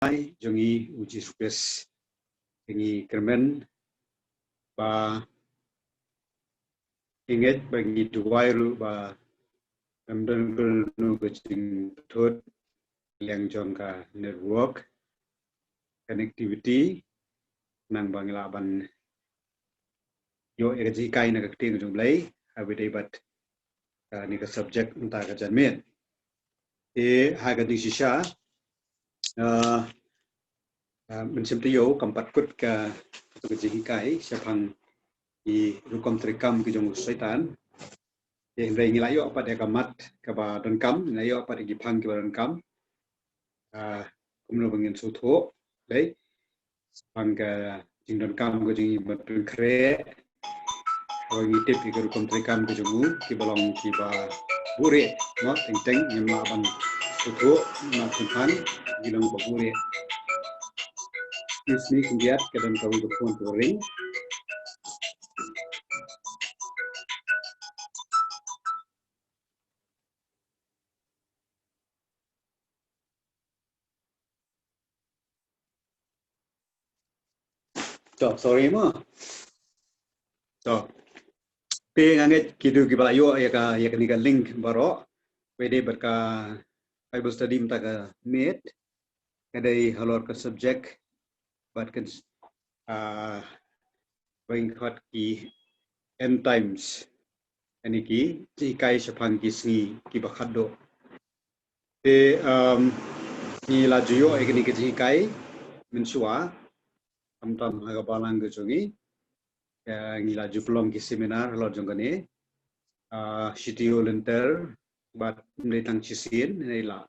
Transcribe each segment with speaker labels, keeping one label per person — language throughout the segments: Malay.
Speaker 1: Hai, jongi uji sukses tingi kermen ba inget bagi duwairu ba namdan nu gajing thot yang jongka network connectivity nang bangilaban yo egaji kai na kakting jumlai abidai bat ni ka subject unta ka janmen haga di sisha mensemtiyo kampat kut ka gaji kai siapang di rukom trikam ki jong syaitan yang rai ngilayo apa dia kamat kaba don kam ngilayo apa dia gipang kaba don kam kumno bangin sutho dai pangga jing don kam ko jing batun kre ko ngitip ki rukom trikam ko jongu ki balong ki ba bure no teng teng nyamla bang sutho na tuhan gilang ba bure isni kungiat kadang kau phone to ring. Sorry mo. Pe nganget kidu gibalayo ya ka ni ka link baro pwede berka Bible study mta ka meet kadai halor ka subject bat kan bring hot ki end times ani ki kai sapang ki singi ki bakhado pe ni lajuyo ekni ki kai mensua amtam haga balang ke jongi ngila juplong ki seminar halor jongane CTO lenter bat mletang chisin nila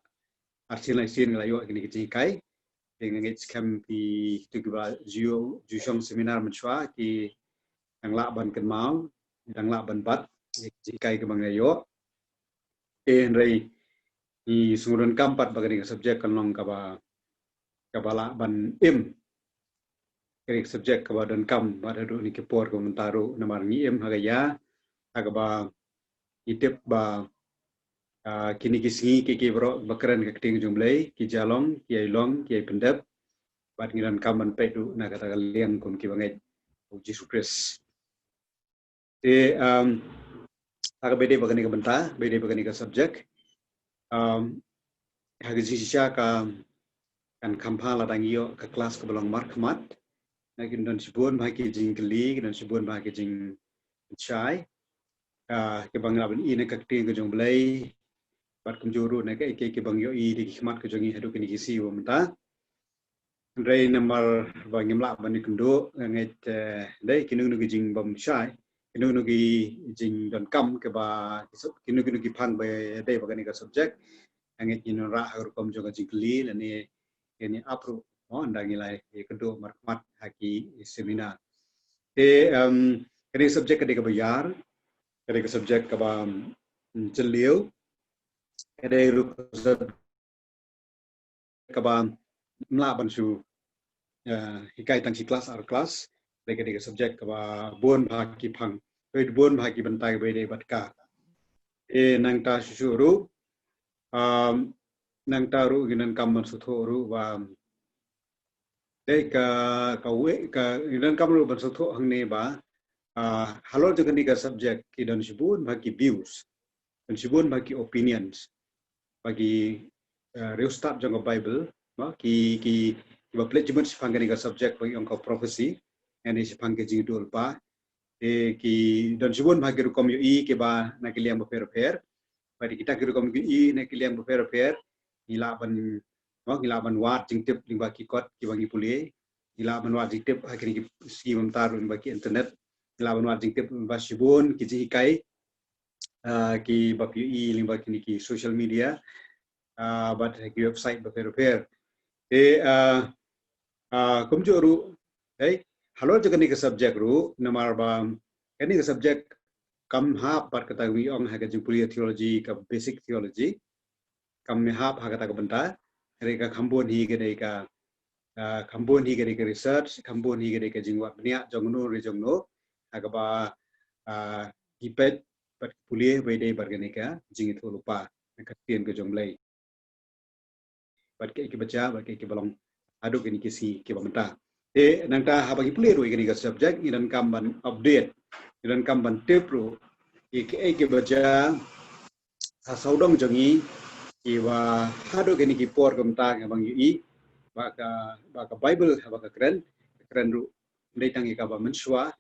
Speaker 1: arsin ngelayo ekni ki kai dengan scam di tujuh jushong seminar mencuat ki yang lak ban kenmau yang lak ban bat jikai ke bangayo rei di sungurun kampat bagi subjek kanong kabala ban kiri subjek kaba dan kam pada du ni kepor komentaru namar ni hagaya agaba itip ba kini kisngi ki bro bakaran ke ting jumlai ki jalong ki ailong ki pendap bat ngiran kaman pedu na kata liang kom ki bangai uji sukses aga bede bagani ka benta bede bagani ka subject haga sisya ka kan kampala dangiyo ka kelas ke belong markmat nakin dan sibun bahaki jing keli dan sibun bahaki jing chai ke bangla ben ine ka ting ke jong blai bat kum juru na ke bangyo i di khmat ke jongi hadu kini kisi wo menta rei namar bangimla bani kundo nget dai kinu nu jing bam chai kinu nu jing don kam ke ba kinu ki phang ba dai bagani ka subject nget kinu ra har kom jonga jing keli lani ini apru anda ngilai kundo markmat haki seminar kini subject ke bayar kini subject ke ba celiu kini ru ke ba mlaban su hikai tang si kelas ar kelas bagi subjek kaba bon bhaki phang bon bhaki bentai bede batka nang ta susuru nang ta ru ginan kamman suthoru wa ka ginan kamru ban sutho hangne ba halor jagani ka subjek kidan sibun bhaki views dan sibun bhaki opinions bagi reustab jang Bible ba ki iba pledgement sipangani ka subject bagi angka prophecy yani sipangke jingdul pa ki dan sibun bagi rukom yu ke ba nakiliang befer bagi kita ki rukom yu nakiliang befer ilaban wat jingtip ling baki kot ki bangi puli ilaban wat jingtip akhirnya ki memtaru bagi internet ilaban wat jingtip ba sibun ki jikai ki bab yu ling baki ki social media bat ki website befer kumjuru halo jaga ni ke subjek ru namar ba ini ke subjek kam hap par kata wi ong haga jupulia theology ka basic theology kam me hap haga ta benta reka khambon hi ge ka khambon hi ge research khambon hi ge jingwa bnia jongno re jongno haga ba hipet pat pulie we dei barganika jingi thulupa ka tien ke jonglei bat ke baca bat ke balong aduk ini kisi ke bamenta nang ta habagi pulih ru ini ke subjek idan kamban update idan kamban tepro ke baca saudong jongi iwa haduk ini ki por bamenta ngabang i baka Bible baka keren ru ndai tangi ka ba mensua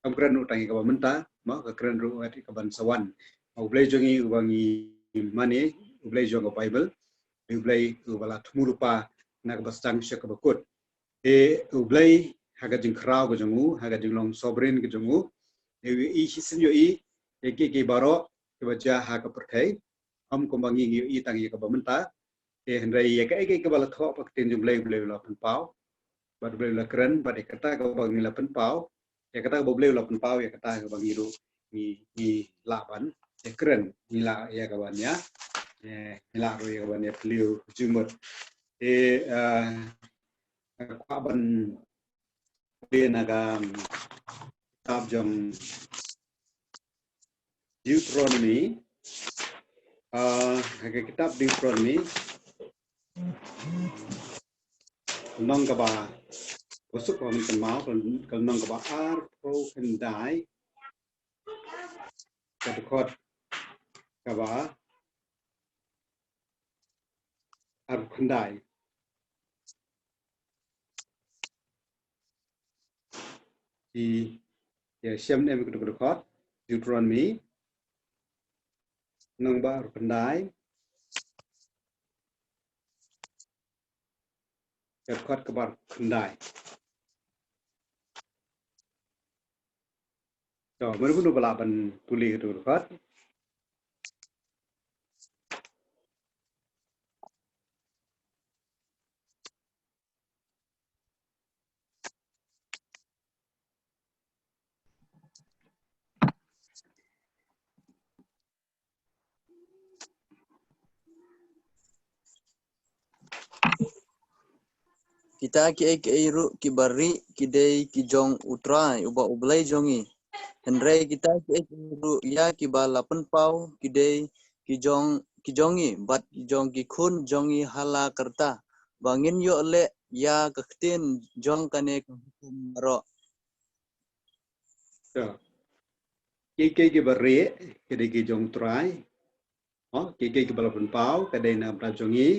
Speaker 1: kam keren ru tangi ka ba menta ma ka keren ru ati ka ban sawan au blai jongi ubangi mane ublai jonga Bible ublai ubala thumurupa nak bastang syaka bakut ublai haga jing krau ga jongu haga jing long sovereign ga jongu i hisin yo i ke baro ke baca ha ka perkai am kombangi i tangi ka ba menta hendrai ke bala tho pak tin jum blai blai la pen pau bad blai la keren bad kata ka bangi la pen pau kata ka blai la pen pau kata ka bangi ru ni laban keren ni la ya kawan ya la ru ya kawan ya beliau jumur kwa ban dia naga kitab jong Deuteronomy kitab Deuteronomy nong ka ba usuk ko min mau kal nong ka ba ar pro kendai ka dekot ka ba ar kendai di ya siam nem ka dekot Deuteronomy nong ba ar kendai ka dekot ka ba kendai so meru balaban tuli ka dekot
Speaker 2: Kita ki ru ki bari ki dei ki jong utrai uba ublai jongi. Hendrai kita ki ru ya ki bala pen pau ki dei ki jongi bat ki jong ki khun jongi hala kerta. Bangin yo le ya kaktin jong kane ro.
Speaker 1: so ke bare ke de ke jong trai ke balapan pau ke de na pra jongi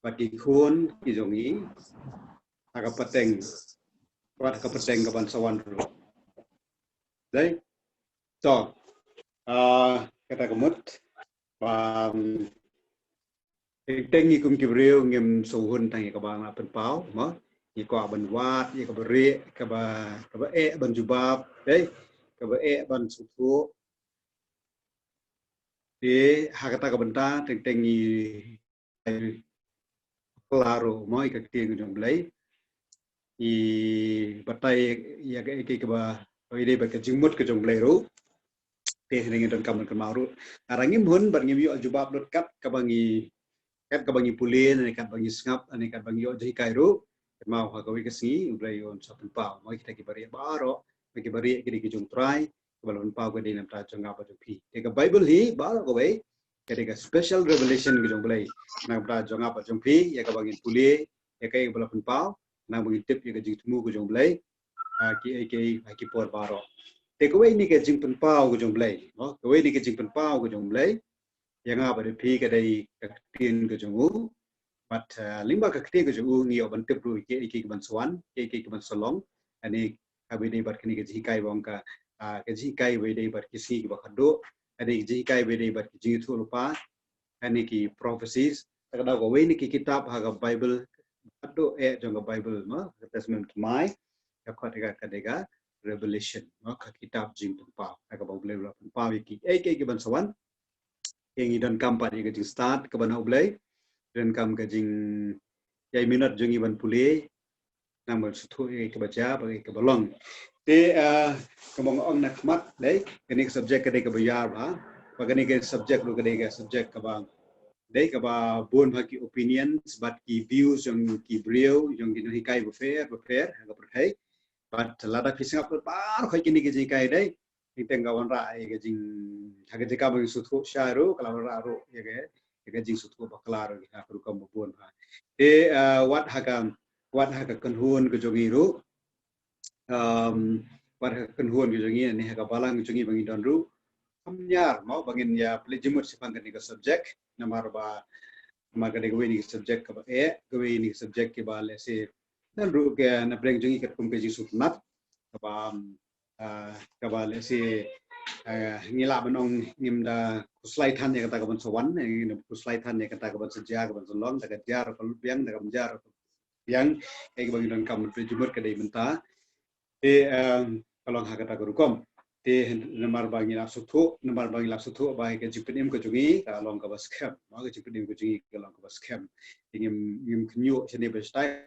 Speaker 1: pati khun ki jongi aga pateng wat ka pateng ka ban sawan ru dai so kata kemut tengi kum kibreu ngem sohun tangi ka bang pen pau ma ni ko ban wat ni ka bare ka ba ban jubab dai ka ba ban sutu hakata ka benta tengi claro moi ka tieng jong blai i batai ya ke ba ide ba ka jingmut ka jong blai ro dengan dan kamu kemaru arangin mun bar ngim yo jubab dot kat ka bangi kat ka bangi pulin ne kat bangi sngap ne kat bangi yo jai kairu mau ha ka wi kasi blai on sapun pau moi kita ki bari baro ki bari ki ki jong trai balon pau ka dinam ta jong apa jong pi ke bible hi baro ko bai ke special revelation ki jong blai na ta jong apa jong pi ya ka bangi puli ya kai balon pau na bangi tip ya ka jing tumu ko jong blai ki por baro takeaway ni ke jing pen pau ko jong blai no takeaway ni ke jing pen pau ko jong blai yang apa de pi ka dai ka tin ko jong u but limba ka tin ko jong u ni oban tip ru ke ban swan ke ban solong ani abi dei bar kini ke ji kai bong ka ke ji kai we dei bar kisi ki ba khado ani ji kai we dei bar ki ji thu lupa ani ki prophecies ka da ko we ni ki kitab ha ga bible khado jong ka bible ma testament mai ka khot ka dega revelation no ka kitab jing pau ka ba blai la pau ki ke ban sawan yang idan kampat ke jing start ke ban blai dan kam ke jing yai minat jing iban pule namal suthu ke baca bagi ke bolong te kemong ong nak mat dai kini subjek ke ke bayar ba bagani ke subjek lu ke subjek ke bang dai ke ba bon bagi opinions but ki views yang ki brio yang ki hikai befair ha perkai but lada fishing up par khoi kini ke jikai dai hiteng kawan ra ke jing thage jika bang suthu sharu kalau ra ro ye ke ke jing sutu baklar ha ru kam bubun ha wat haga kanhun ke jongiru wat haga kanhun ke jongi ni haga balang jongi bangi donru amnyar mau bangin ya plejimut sipang ke ni subjek namar ba maka de ni subjek ka ba ni subjek ke ba le se dan ru ke na breng jongi kat kum ke jing sutnat ka ba le se ngila banong ngimda kuslai than ya kata kaban sawan ni kuslai than ya kata kaban sejar kaban selong tak jar kalau biang tak jar yang kayak bagi dan kam jumur ke dai menta kalau ha kata gurukom nomor bangi lap sutu ba ke jipenim ke jungi kalau ka baskem ma ke jipenim ke jungi kalau ka baskem ngim knyu sene bestai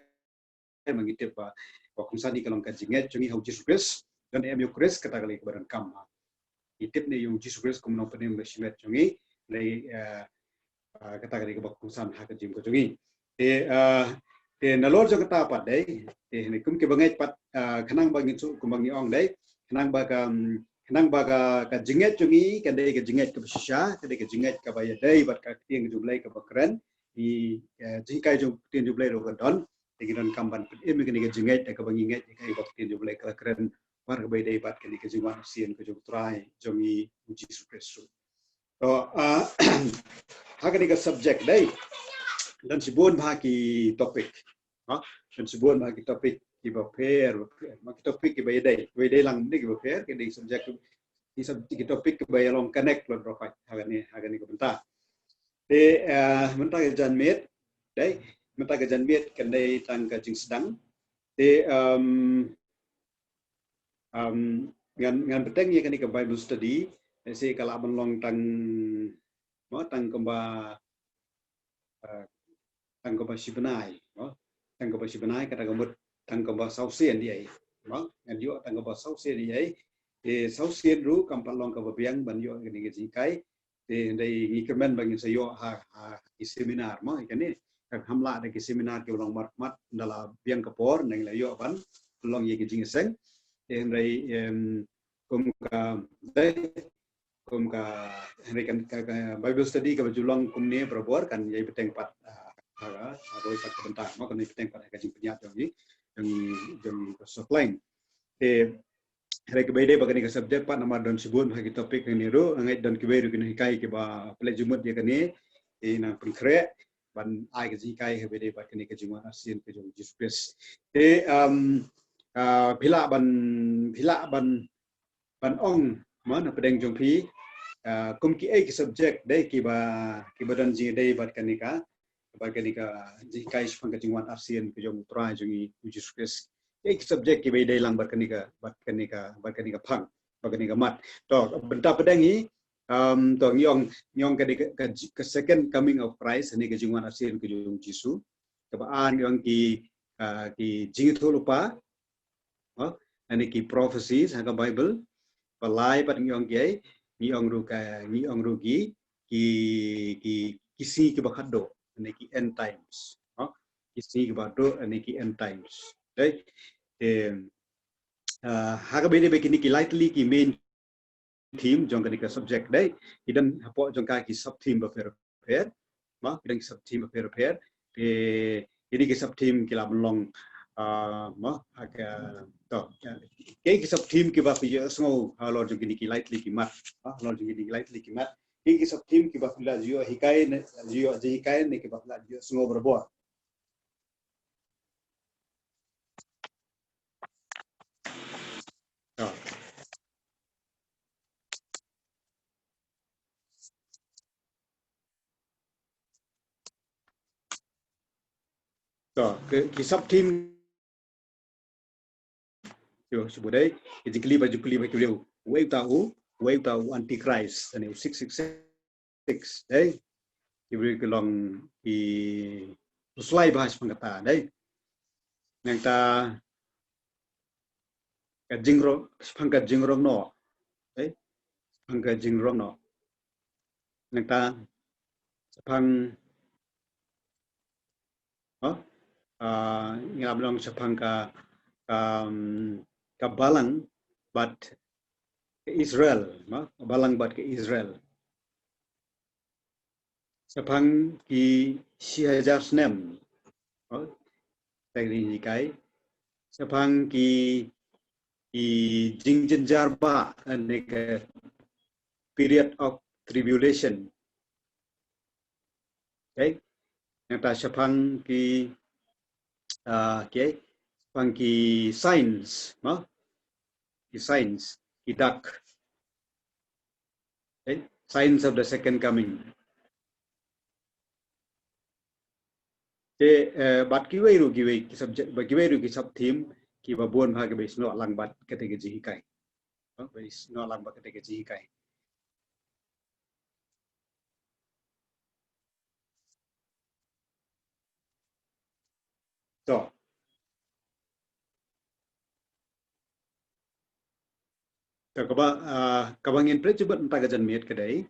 Speaker 1: mangitip ba kumsani kalau ka jinget jungi hau jisukres dan em yukres kata kali kebaran kam itip ni yung Jesus Christ kumno penim besimet jungi lay kata kali ke bakusan ha ke jim ko jungi te nalor jo kata pat dai ni kum ke bangai pat khanang bangin su kumangi ong dai khanang baga ka jinget jungi kan dai ke jinget ke besya kan dai ke jinget ka baya dai bat ka tiang jublai ke bakran di jikai jo tiang jublai ro kan don tigiran kamban em ke jinget ka bangi nget ka bak tiang jublai ka keren warga bay bat kini ke jiwan sien ke jog try jongi Jesus Kristus. So haka ni ka subject dai dan sibun bahaki topik. Dan sibun bahaki topik ki ba pair maki topik ki bay dai lang ni ki ba pair ke dai subject ki topik ki bay long connect lo profile haka ni ko benta. De menta ke jan met dai menta ke jan met kan dai tang ka jing sedang. De ngan peteng ya kan ke Bible study si kalau menlong tang kemba sibenai tang kemba sibenai kata kemba tang kemba sausian dia ngan yo tang kemba sausian dia sausian ru kampan long kemba biang ban yo kan ke jikai dai ngikemen bangin sayo ha seminar kan ni hamla de seminar ke long mat dalam biang kapor nang la yo ban long ye ke jingseng yang dari kumka kan Bible study ka bajulang kumne berbuat kan yai peteng pat roi pat bentar mau kan peteng pat ka jing penyat yang supply hari kebede bagani ka subjek pat nama don sibun bagi topik ni ro ngai don kiberu kini kai ke ba play jumut dia kani na pengkre ban ai ka jing kai kebede pat kini ka jingwan asin ke jong Jesus phila ban ong mana pedeng jong phi kum ki ek subject dai ki badan ji dai bat kanika ji kai spang ka jingwan arsian ke jong tra jongi Jesus Christ ek subject ki bai dai lang bat kanika phang bat kanika mat to benta pedeng hi to nyong ka second coming of Christ ni ke jingwan arsian ke jong Jesus kabaan yang ki jingitho lupa ani ki prophecies haka Bible palai pat ngiong gay ngiong rugi ki kisi ki bakado ani ki end times kisi ki bakado ani ki end times dai haka bede be ki lightly ki main theme jong ka subject dai idan hapo jong ka ki sub theme ba fair idan ki sub theme ba fair ini ki sub theme ki la long cái sub team ki ba fi sngo lor jong ki lightly ki mat lor jong ki lightly ki mat ki sub team ki ba fi la jio hikai ne ki ba la jio sngo berbo ki sub team yo sebut dai jikli ba kiu wei tahu antichrist ani 666 dai ibri kelong ki uslai bahas pengkata dai yang ta ka jingro pangkat jingrong no dai pangkat jingrong no yang ta sepang ngablang sepang ka balang bat ke Israel balang bat ke Israel Sepang ki sihajar snem. Teknik kai. Sepang ki jingjenjar ba ane period of tribulation. Okay. Yang ta sepang ki okay. Sepang ki signs, no? Ki signs, ki dark. Okay. Signs of the second coming. Te bat kiwei ru kiwei ki subject ba kiwei ru ki sub theme ki ba bon bha ke be sno lang bat kete ke ji kai. Be sno lang bat kete ke ji kai. So kabangin pre coba entah gajan miet kedai.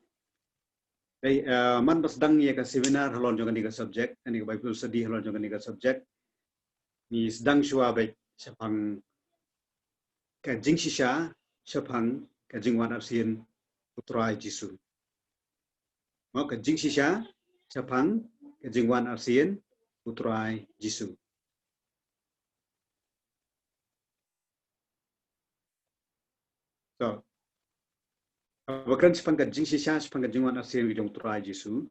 Speaker 1: Dai man bas dang ye ka seminar halon jongan ni ka subject ani ka Bible study halon jongan ni ka subject ni sedang shua be sepang ka jing shisha sepang ka jingwan arsian putra Jisu. Mau ka jing shisha sepang ka jingwan arsian putra Jisu. So Bahkan sepang ka jing shisha sepang ka jingwan arsian ka jong putra Jisu.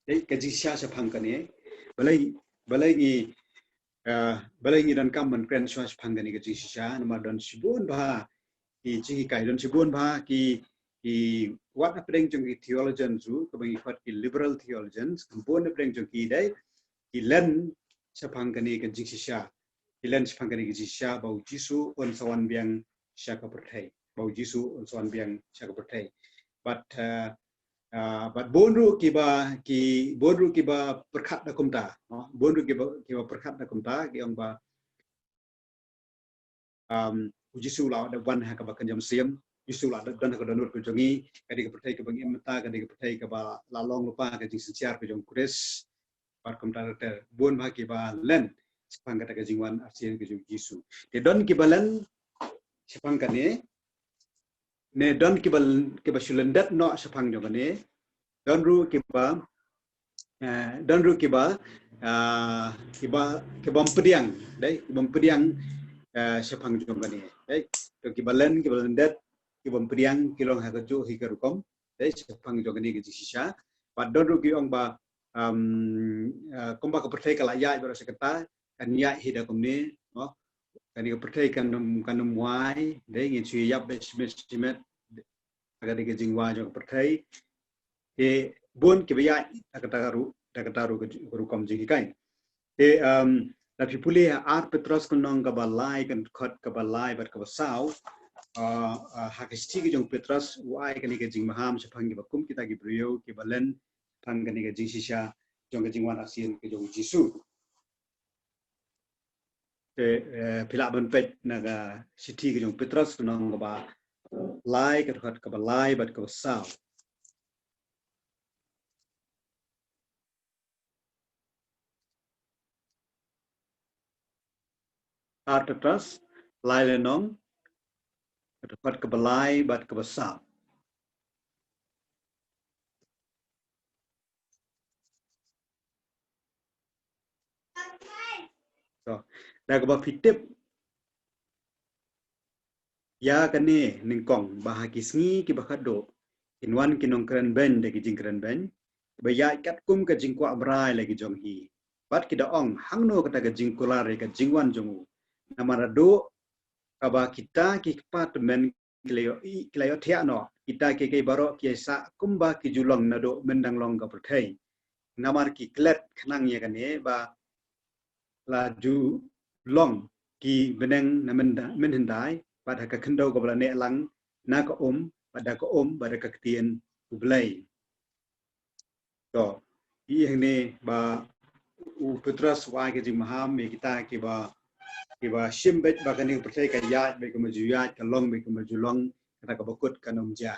Speaker 1: Dai ka jing shisha sepang ka ni balai ni dan kam man kren shwa sepang ka ni ka jing shisha nama don sibun bah ki jing kai don sibun bah ki what apreng jong ki theologians zu ka bang ifat ki liberal theologians bon apreng jong ki dai ki len sepang ka ni ka jing shisha ki len sepang ka ni ka jing shisha bau Jisu on sawan biang sya ka perthai bau Jisu on sawan biang sya ka perthai but bonru ki ba perkhat da kumta bonru ki ba perkhat da kumta ki ong ba Jisu la da wan ha ka ba kanjam siam Jisu la da dan ka danur ko jongi kadi ka perthai ka bang imta kadi ka perthai ka ba la long lupa ka jing siar ko jong kures par kumta ter bon ba ki ba len sepang ka ka jingwan arsian ka jong Jisu te don ki ba len sepang ka ne don ki ba shulendat no sepang jong ne don ru ki ba mempediang dai mempediang sepang jong ni dai to ki balen dat ki mempediang ki long ha ka jo hi ka rukom dai sepang jong ni ki sisa pad don ru ki ong ba komba ka perthai kala ya ba sekata kan ya hi da kom ni no kan ni ka perthai kan muai dai ngin chui yap be simet aga di ka jingwa jong perthai ke bon ki ba takataru rukom jigi kai la pipuli art Petrus kunong ka balai kan khot ka balai bat ka basau hakisti ki jong Petrus wai kan ka jing maham sepang ki bakum kita ki brio ki balen pang kan ka jing sisa jong ka jingwan asin ki jong Jisu pila ban pet naga siti ki jong Petrus kunong ka ba lai kan khot ka balai bat ka basau art Petrus lai lenong dapat kebelai bat kebesar. So, dah kebab fitip ya kani ningkong bahagi sengi ki bakado inwan kinong keren ben lagi jing keren ben baya kat kum ka jing kwa brai lagi jong hi bat kita ong hangno kata ka jing kular ka jingwan jongu namarado kaba kita ki department kilayo thia no kita ke baro ki sa kumba ki julong nado mendang long ka perthai namar ki klet khnang ya kane ba laju long ki beneng na mendai pada ka kendo ko bala ne lang na ka pada ka pada ka ketien ublai to i hne ba u Petrus wa ke jing maham me kita ki ba shimbet ba kan ni percaya ka ya be ko maju ya ka long be ko maju long kata ka bakut kanum ja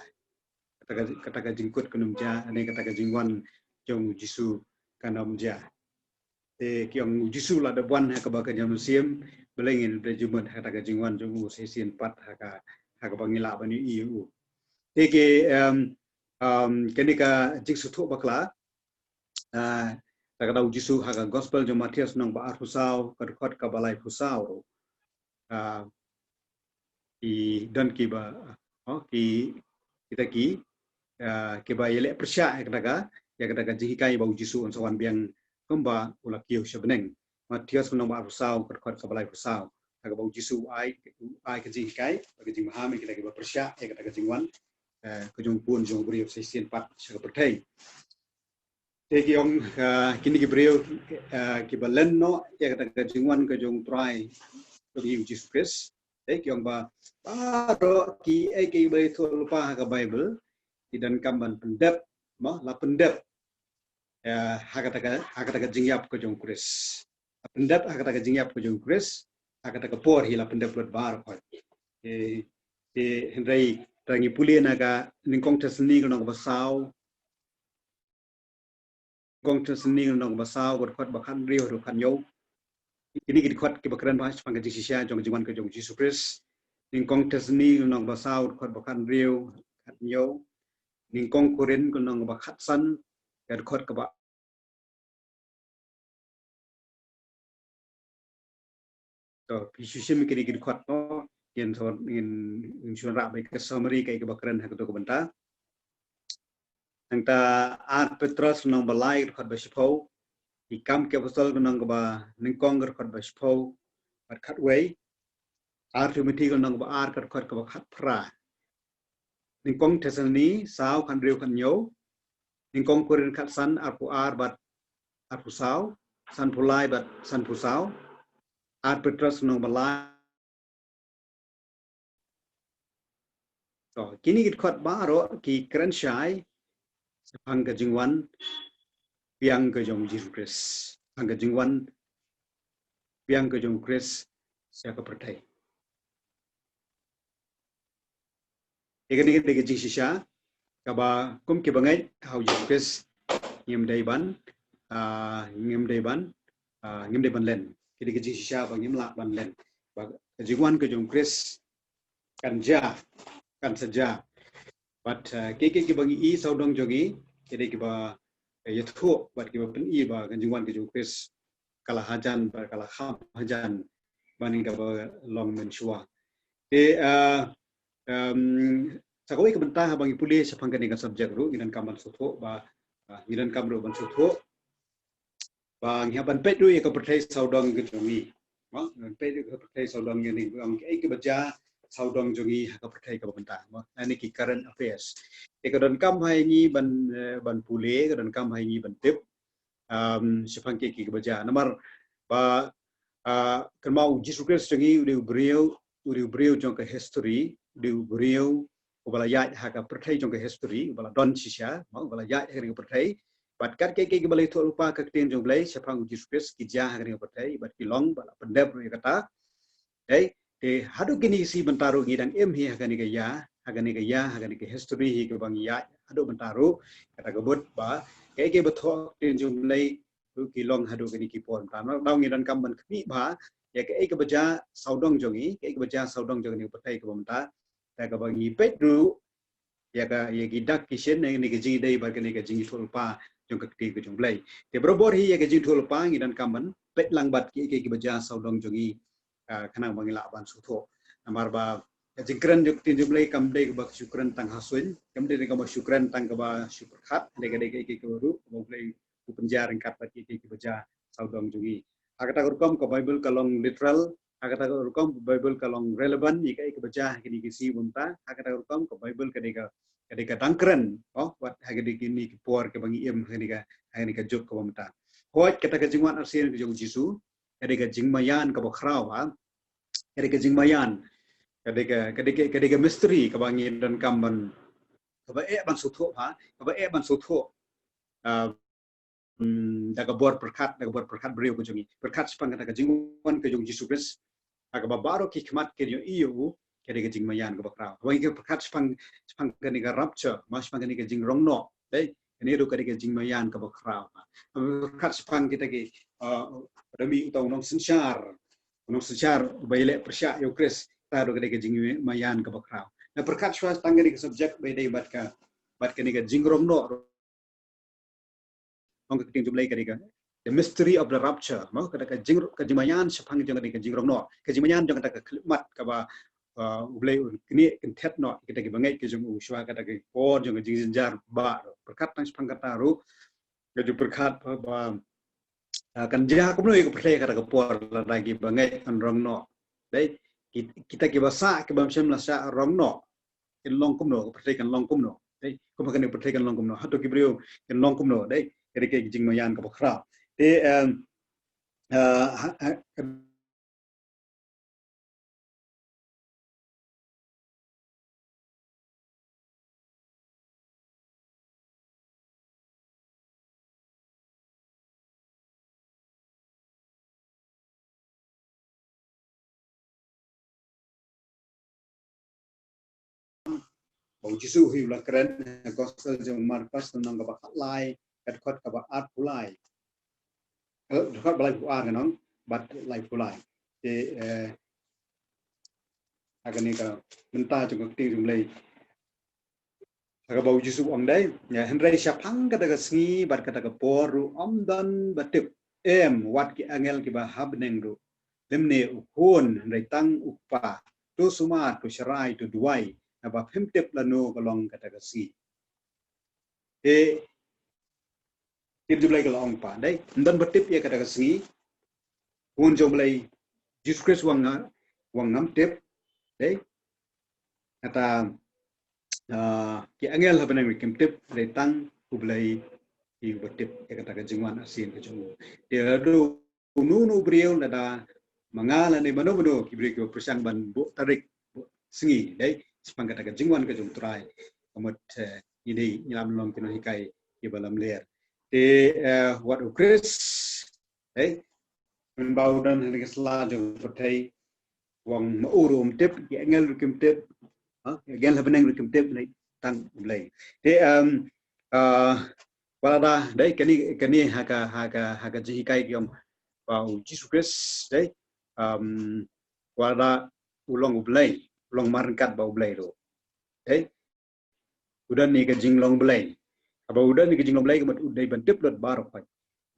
Speaker 1: kata ka jingkut kanum ja ane kata ka jingwan jong Jisu kanum ja te kiong Jisu la da wan ha ka ba ka jam sim belengin prejument ha ka jingwan jong sesin pat ha ka bangila bani iu te ke kini ka jing sutu bakla tak tahu jisu haga gospel jom Matius nong ba arhusau kedekot ka balai husau ki dan ki ba ki kita ki ba yele persya ya kadaga jing kai ba jisu on sawan biang kemba ula kiu sebeneng Matius nong ba arhusau kedekot ka balai husau haga ba jisu ai ke jing kai ba jing maham kita ki ba persya ya kadaga jing wan kejung pun jong beriu sesien pat seperti Tegi ong kini ki beriu ki balen no ya kata kejungan kejung try bagi Jesus Christ. Tegi ong ba ro ki ki beri tu lupa ka Bible dan kamban pendep mah la pendep hakata jingyap kejung Christ. Pendep hakata jingyap kejung Christ hakata por hila pendep lut bar ko. Henry tangi puli naga ningkong tesni nong basau gong tesni nong basau kot bakan rio ro kan yo ini kot ki bakran bahas pangga jisya jong jiwan ke jong Jesus Christ ningkong tesni nong basau kot bakan rio kan yo ningkong korin nong bakat san kot ke ba to pisusim kini kot no yen so in syura baik ke summary kai ke bakran ha to benta Nangta Art Petrus nong balai kot basipau ikam ke pasal nong ba ningkong kot basipau bat khat wei Art Timothy nong ba art kot ke khat pra ningkong tesani sao kan riu kan yo ningkong kurin khat san arpu ar bat arpu sao san pulai bat san pusau Art Petrus nong balai to kini kot baro ki keren syai sepang ke jingwan piang ke jong Jesus Christ angka jingwan piang ke jong Christ sia ke pertai Ikan degi sisa kaba kum ke bangai how Jesus Christ ngem daiban ngem daiban len kidi ke sisa bang ngem lak ban len ba jingwan ke jong Christ kan saja but ke bangi i saudong jogi kidi ke ba yathu bat ke pen i ba kan jingwan ke jong Christ kala hajan ba kala kham hajan bani ka ba long menshua sakoi kebentah bagi pulih sepangkan dengan subjek ru idan kamban sutho ba idan kamro ban sutho ba ngiaban pedu ya kepercayai saudang gejongi ma pedu kepercayai saudang ni ang ke baca saudang jongi ha kepercayai ke bentah ma ani ki current affairs dan kam hai ni ban pulih dan kam hai ni ban tip sepangke ki baca nomor ba kemau Jesus Christ jongi udah beriau jong ke history udah beriau ubala ya haka pertai jong ke history ubala don sisa mau ubala ya haka pertai bat kat ke balai tu lupa ke tin jong balai sepang Jesus Christ ki ja haka pertai bat kilong bala pendap ni kata te hadu gini si bentaru gi dan em hi haka ni ke ya haka ni ke history hi ke bang ya hadu bentaru kata gebut ba ke betul tin jong balai kilong hadu gini ki pon tam dau ngi dan kam ban kni ba ya ke baca saudong jongi ke baca saudong jongi pertai ke benta ta ka bagi pedru ya gidak kisen ni ke ji dai ba ke ni ke jingi tulpa jong ke ti ke jong blai te brobor hi ya ke jingi tulpa ngi dan kaman pet langbat ke baca saudong jongi kana bangi la ban sutho namar ba jingkran jok tin jong blai kam dai ke ba syukran tang hasuin kam dai ke ba syukran tang ke ba syukur khat de ke ru mo blai ku penjar kat ba ke baca saudong jongi agata rukom ke Bible kalong literal agata rukom Bible kalong relevant ika baca kini kisi bunta agata rukom ke Bible kadika tangkren wat hagadi kini ki por ke bangi em kadika jok ke bunta hot kata ke jingwan arsian ke jong jisu kadika jingmayan ke bakrau kadika jingmayan kadika misteri ke bangi dan kamban ke ba ban sutho ke ba ban sutho daga bor perkat beriau ke jongi perkat sepang kata jingwan ke jong Jesus Christ aga babaro ki khmat ke yo iyo ke de jing mayan ke bakra wa ke perkat sepang ke ni rapture mas sepang ke jing rongno dai ini ru ke jing mayan ke bakra perkat sepang kita ke demi utang nong sensyar baile persya yo Christ ta ru ke jing mayan ke bakra na perkat sepang ke subjek be dai bat ka bat kini ka jingrong no ong ka ting jumlai kani ka the mystery of the rapture mau kada ka jing ka jimayan sepang jang ka jingrong no ka jimayan jang ka klimat ka ba ulai kini kentet no kita ki bangai ki jung uswa kata ki por jung jing jar ba berkat tang sepang kata ru ka ju berkat ba kan jah ko no ko play kata ka por lagi bangai an rong no dai kita ki basa ki bam sem la sa rong no kin long kum no ko play kan long kum no dai ko makan ko play kan long kum no hato ki brio kan long kum no dai kiri ki jing mayan ka bakra te bau jisu hi la keren gospel jong markas nang ka bakat lai kat khot ka ba art pulai khot balai pu ar nang bat lai pulai te agani ka menta jong ting jong lai ka bau jisu ong dai ya henry syapang kata ka sngi bat kata ka poru omdan batip wat ki angel ki ba habneng ru lemne ukun henry tang upa tu sumat tu syarai tu duai apa pemtip lanu kalong kata kasi tip jublai kalong pa dai dan betip ya kata kasi pun jublai Jesus Christ wang ngam tip dai kata ki angel habanang wikim tip dai tang ublai i betip ya kata ka jingwan asin ka jung dia do nu briel nada mangala ni mano ki bri ko persang ban bu tarik singi dai sepang kata ka jingwan ka jung trai amat ini nyalam long kino hikai ki balam ler te what Chris men bau dan ni sla jung pertai wang maurum tip ki angel kim tip again habenang kim tip ni tang ulai te wala dai kani haka jihikai kiom bau Jesus Christ dai wala ulong ulai long markat bau ulai do udan ni ka jinglong belai aba udan ni ka jinglong belai kemat udai bantip dot barok pai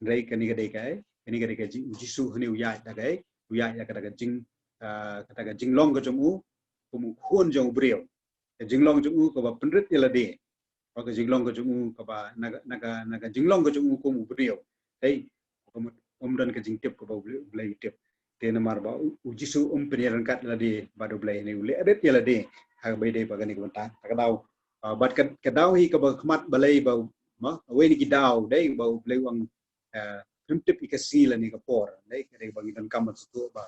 Speaker 1: dai kani ka dai kai kani ka dai ka jisu hani uyai da kai uyai ya kata ka jinglong ka jumu kumu khon jong briel ka jinglong jumu ka ba penrit ila de ka jinglong ka jumu ka ba naga jinglong ka jumu kumu briel dai dan ka jingtip ka ba belai tip te namar ba ujisu penyaran kat la de ba do belai ni ule adet ila de ha bai dai pa kani ka ta ka dau bat ka dau hi ka ba khmat balai ba ma we ni ki dau dai ba play wang primitive ikasi la ni ka por dai ka dai bang dan kam tu ba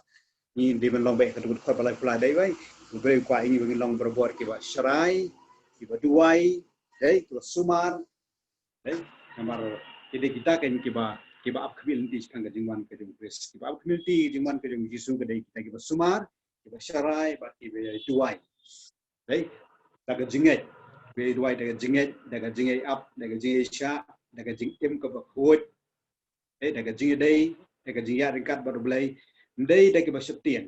Speaker 1: ni di men long be ka tu khot balai pula dai bai bre kwa ini bang long berbor ki ba syarai ki ba duai dai tu sumar dai namar jadi kita kan ki ba up community kan ka jingwan ka jing pres ki ba up community jingwan ka jing jisu ka dai kita ki ba sumar ki ba syarai ba ki ba duai dai daga jinget be duai daga jinget up daga jinget sha daga jing im ka ba khot daga jinget dai daga jinget ringkat baru belai dai daga ba septien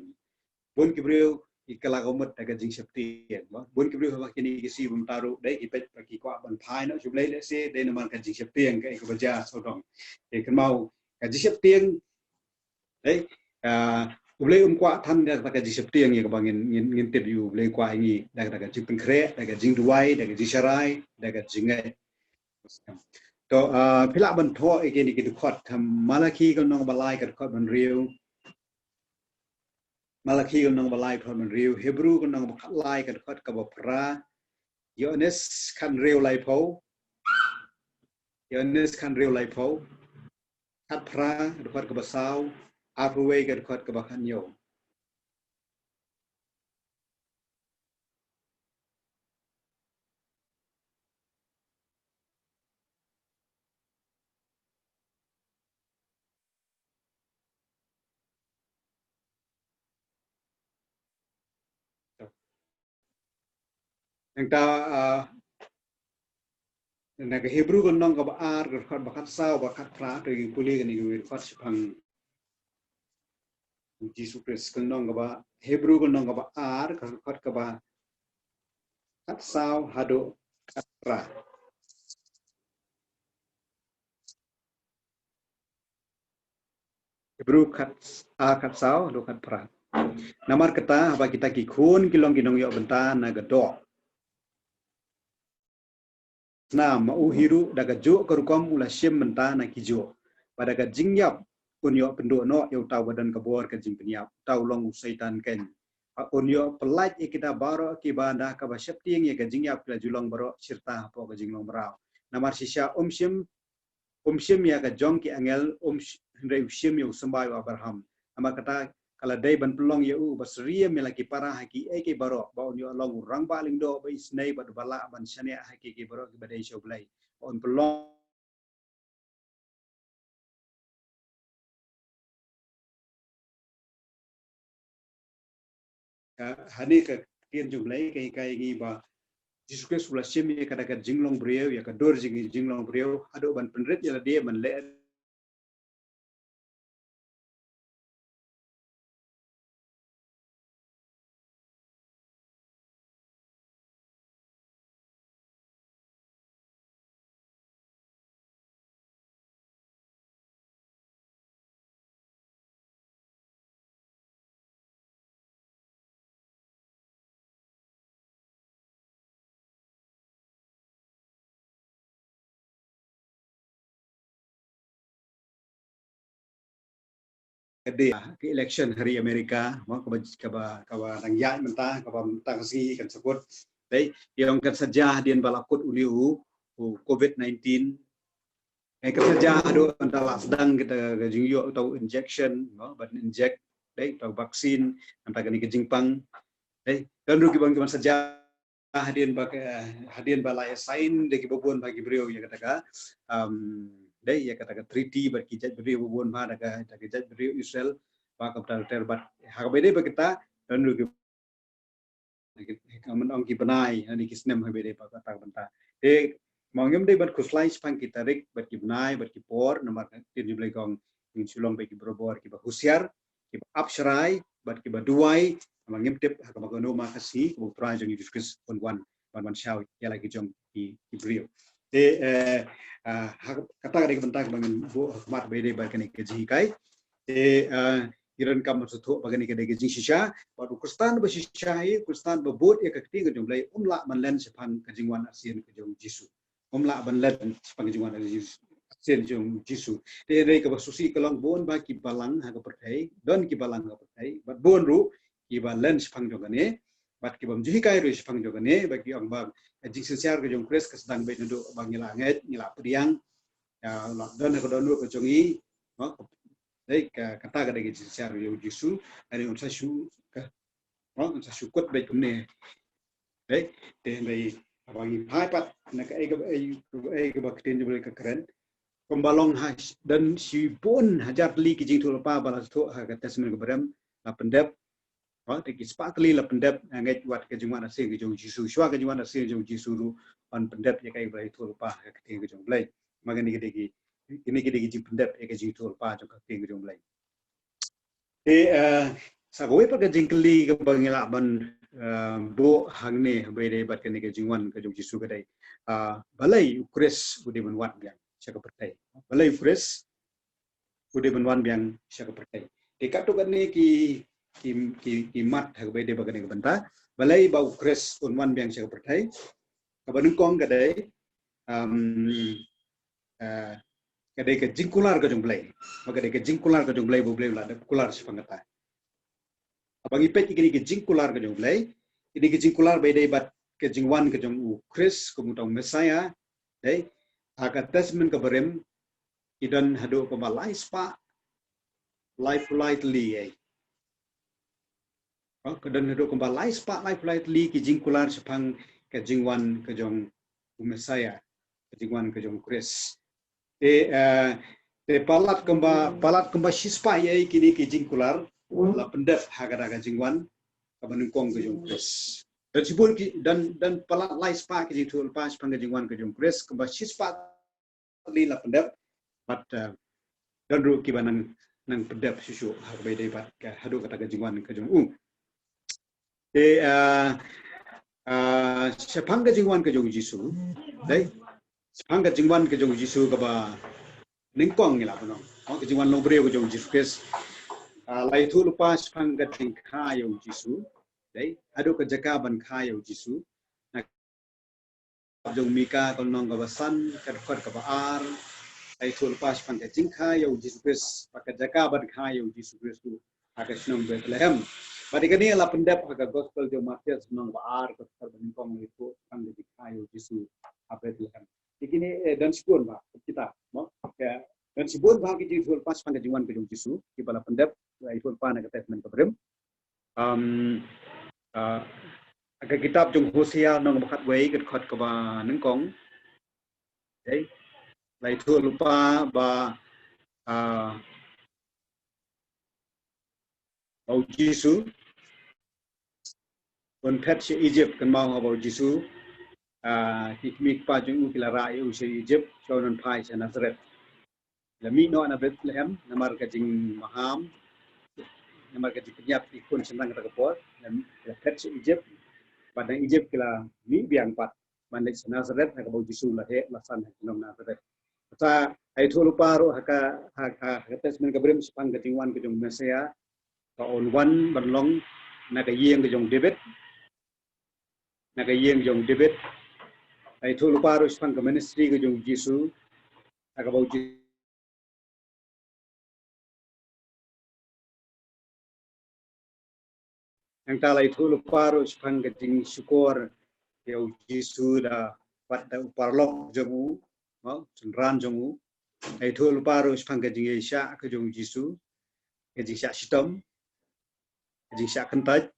Speaker 1: bon ki breu ikala gomat daga jing septien bon ki breu ba kini ki si bum taru dai ki pet ki kwa ban phai no jublai le se dai naman ka jing septien ka ka baja sodong kan mau ka jing septien dai ulai kwa than da ka ji septiang ya bang ngin tip yu ulai kwa ini daga jing pengkre daga jing duai daga jing syarai daga jingai to pila ban tho again ki khot tham malaki ko nong balai ka khot ban riu malaki ko nong balai khot ban riu hebrew ko nong balai ka khot ka ba pra yones kan riu lai pho yones kan riu lai pho khat pra khot ka ba sau apuwe ka khot ka ba khan yo yang ta naga Hebrew kan nong ka ba ar ka khot ba khat sau ba khat pra to gi puli kan gi khot sepang Jesus Christ kan nong ka ba Hebrew kan nong ka ba ar ka khot ka ba khat sau hado khat pra Hebrew kat sao do kat pra. Namar kata apa kita kikun kilong kinong yo benta na gadok. Na mau hiru daga jo kerukom ula syem benta na kijo. Pada ka jingyap unyo penduk no yo tau badan kabor ka jing penyap tau long usaitan ken. Unyo pelaj kita baro ki banda ka basyap tieng ya ka jingyap la julong baro sirta po ka jinglong barau. Namar sisya syem ya ka jong ki angel hendai syem yo sembayo Abraham. Namar kata kalau day ban pelong ya basria melaki para haki eke baro ba on yo long rang ba ling do ba isnai ba bala ban shania haki ke baro ki badai shoblai on pelong hani ka tien jumlai kai kai gi ba Jesus Christ ulah syem ya kada ka jinglong brio ya ka dor jinglong brio ado ban penret ya dia ban le kede ke election hari Amerika mo ka ba nang ya mentah ka ba mentang si kan sebut dai yang kan saja dian balakut uliu COVID-19 kan saja ado antara sedang kita gajingyo atau injection no ban inject dai atau vaksin antara ni kejingpang dai kan rugi bang saja hadian balai sain de kibobon bagi beliau ya katakan dai ya katakan treaty bagi jaj beliau bobon ma daga jaj beliau Israel ba kapital terbat hakabede ba kita dan rugi kamen ong ki benai ani kisnem habede ba kata benta de mangem de bat kuslai spang kita rik bat ki benai bat ki por nomor tin jublai kong ing sulong bagi berobor ki ba husiar ki ba apsrai bat ki ba duai mangem tip hakamagono makasi bu prajo ni diskus on wan shau ya lagi jong ki brio de kata kada bentak bangen bu mat bede ba kene ke jikai de iran kam sutu bagani ke dege shisha baru kustan ba shisha hi kustan ba bot ya kakti ke jumlai umla manlen sepang kejingwan asian ke jong jisu umla banlen sepang kejingwan asian jong jisu de re ke susi kelong bon ba ki balang ha ke pertai don ki balang ha pertai bat bon ru ki balan sepang jogane bat ki bam jihi kai ru sepang jogane ba ki ong ba jing sesiar ke jong kres ke sedang be duduk bang ngilanget ngila priang ya don ha ke don ke jongi đấy kata cái đấy cái xe rồi Giêsu anh ông sa su ông sa su quất bệnh cũng nè đấy thì này bằng hai pat là cái bậc tiền cho cái keren pembalong dan si pun hajar li ki jing tulpa balas tu ha kata semen keberam la pendep thì cái sparkly la pendep ngai wat ke jungwan asing ke jong Giêsu shwa ke jungwan asing jong Giêsu ru on pendep ya kai bai tulpa ke ting ke jong blai magani ke degi ini ke degi jing pendep ke jing tulpa jong ke ting ke jong blai sa goi pa ka jingkli ka bangila ban bo hangne bede bat ka ni ka jingwan ka jong jisu ka dai balai ukres udi banwan biang sya ka pertai balai ukres udi banwan biang sya ka pertai de ka to kan ni ki mat ha bede ba ka ni ka banta balai ba ukres unwan biang sya ka pertai ka banung kong ka dai kadai ke jingkular ke jumblai maka kadai ke jingkular ke jumblai bo blai la kular sepangata abang ipet ikini ke jingkular ke jumblai ini ke jingkular bai dai bat ke jingwan ke jong Chris kumutong Messiah dai akat tasmen ke berem idan hado ko malai spa life politely kedan hado ko malai spa life politely ke jingkular sepang ke jingwan ke jong Messiah ke jingwan ke jong Chris palat kemba sispa ye kini ke jingkular la pendep hagara jingwan kabanungkong ke jong Chris dan sibul dan palat lai spa ke jingtul pas pang jingwan ke jong Chris kemba sispa li la pendep pat dan ru ki banang nang pendep susu harbai dai pat ka hadu kata jingwan ke jong sepang ke jingwan ke jong Jisu dai sepang ke jingwan ke jong Jisu ka ba ningkong ni lah penong kejungan lobre ko jong Jesus lai thu lupa sepang gating kayo Jisu dai ado kejakaban kayo Jisu na jong mika kolnong gabasan kadkot kabaar lai thu lupa sepang gating kayo Jisu Kristus pakajakaban kayo Jisu Kristus akasinong Bethlehem Badikani la pendap aga gospel jong Matius nong baar kadkot ningkong itu pang gating kayo Jisu Bethlehem ikini dan sipun ba kita mo ya dan sipun ba kiji tul pas panggajuan ke jong Jisu ki bala pendap itu pa na statement kebrem aga kitab jong Hosea nong bakat wei ket khot ka ba ningkong dei lai thu lupa ba bau Jisu kon pet si Egypt kan mau bau Jisu hikmik pa jong ukila ra eu si Egypt chonon pai sa Nazareth lami no na Bethlehem namar ka jing maham namar ka jiknyap ikun senang ka kapor dan pet si Egypt pada Egypt kila mi biang pat mandek sa Nazareth ka bau Jisu la he la san nong Nazareth ta ai thu lupa ro haka tesmen ka brem sepang ka jingwan ka jong Mesia ka on wan banlong na ka yeng ka jong David na ka yeng jong David ai thu lupa ro sepang ka ministry ka jong Jisu ka bau Jisu yang talai thu lupa ro sepang ka jing syukur Yau Jisu da pada uparlok jongu, cenran jongu. Itu lupa harus pangkat jing Yesus ke jong Jisu, ke jing Yesus sitom, ke jing Yesus kentaj.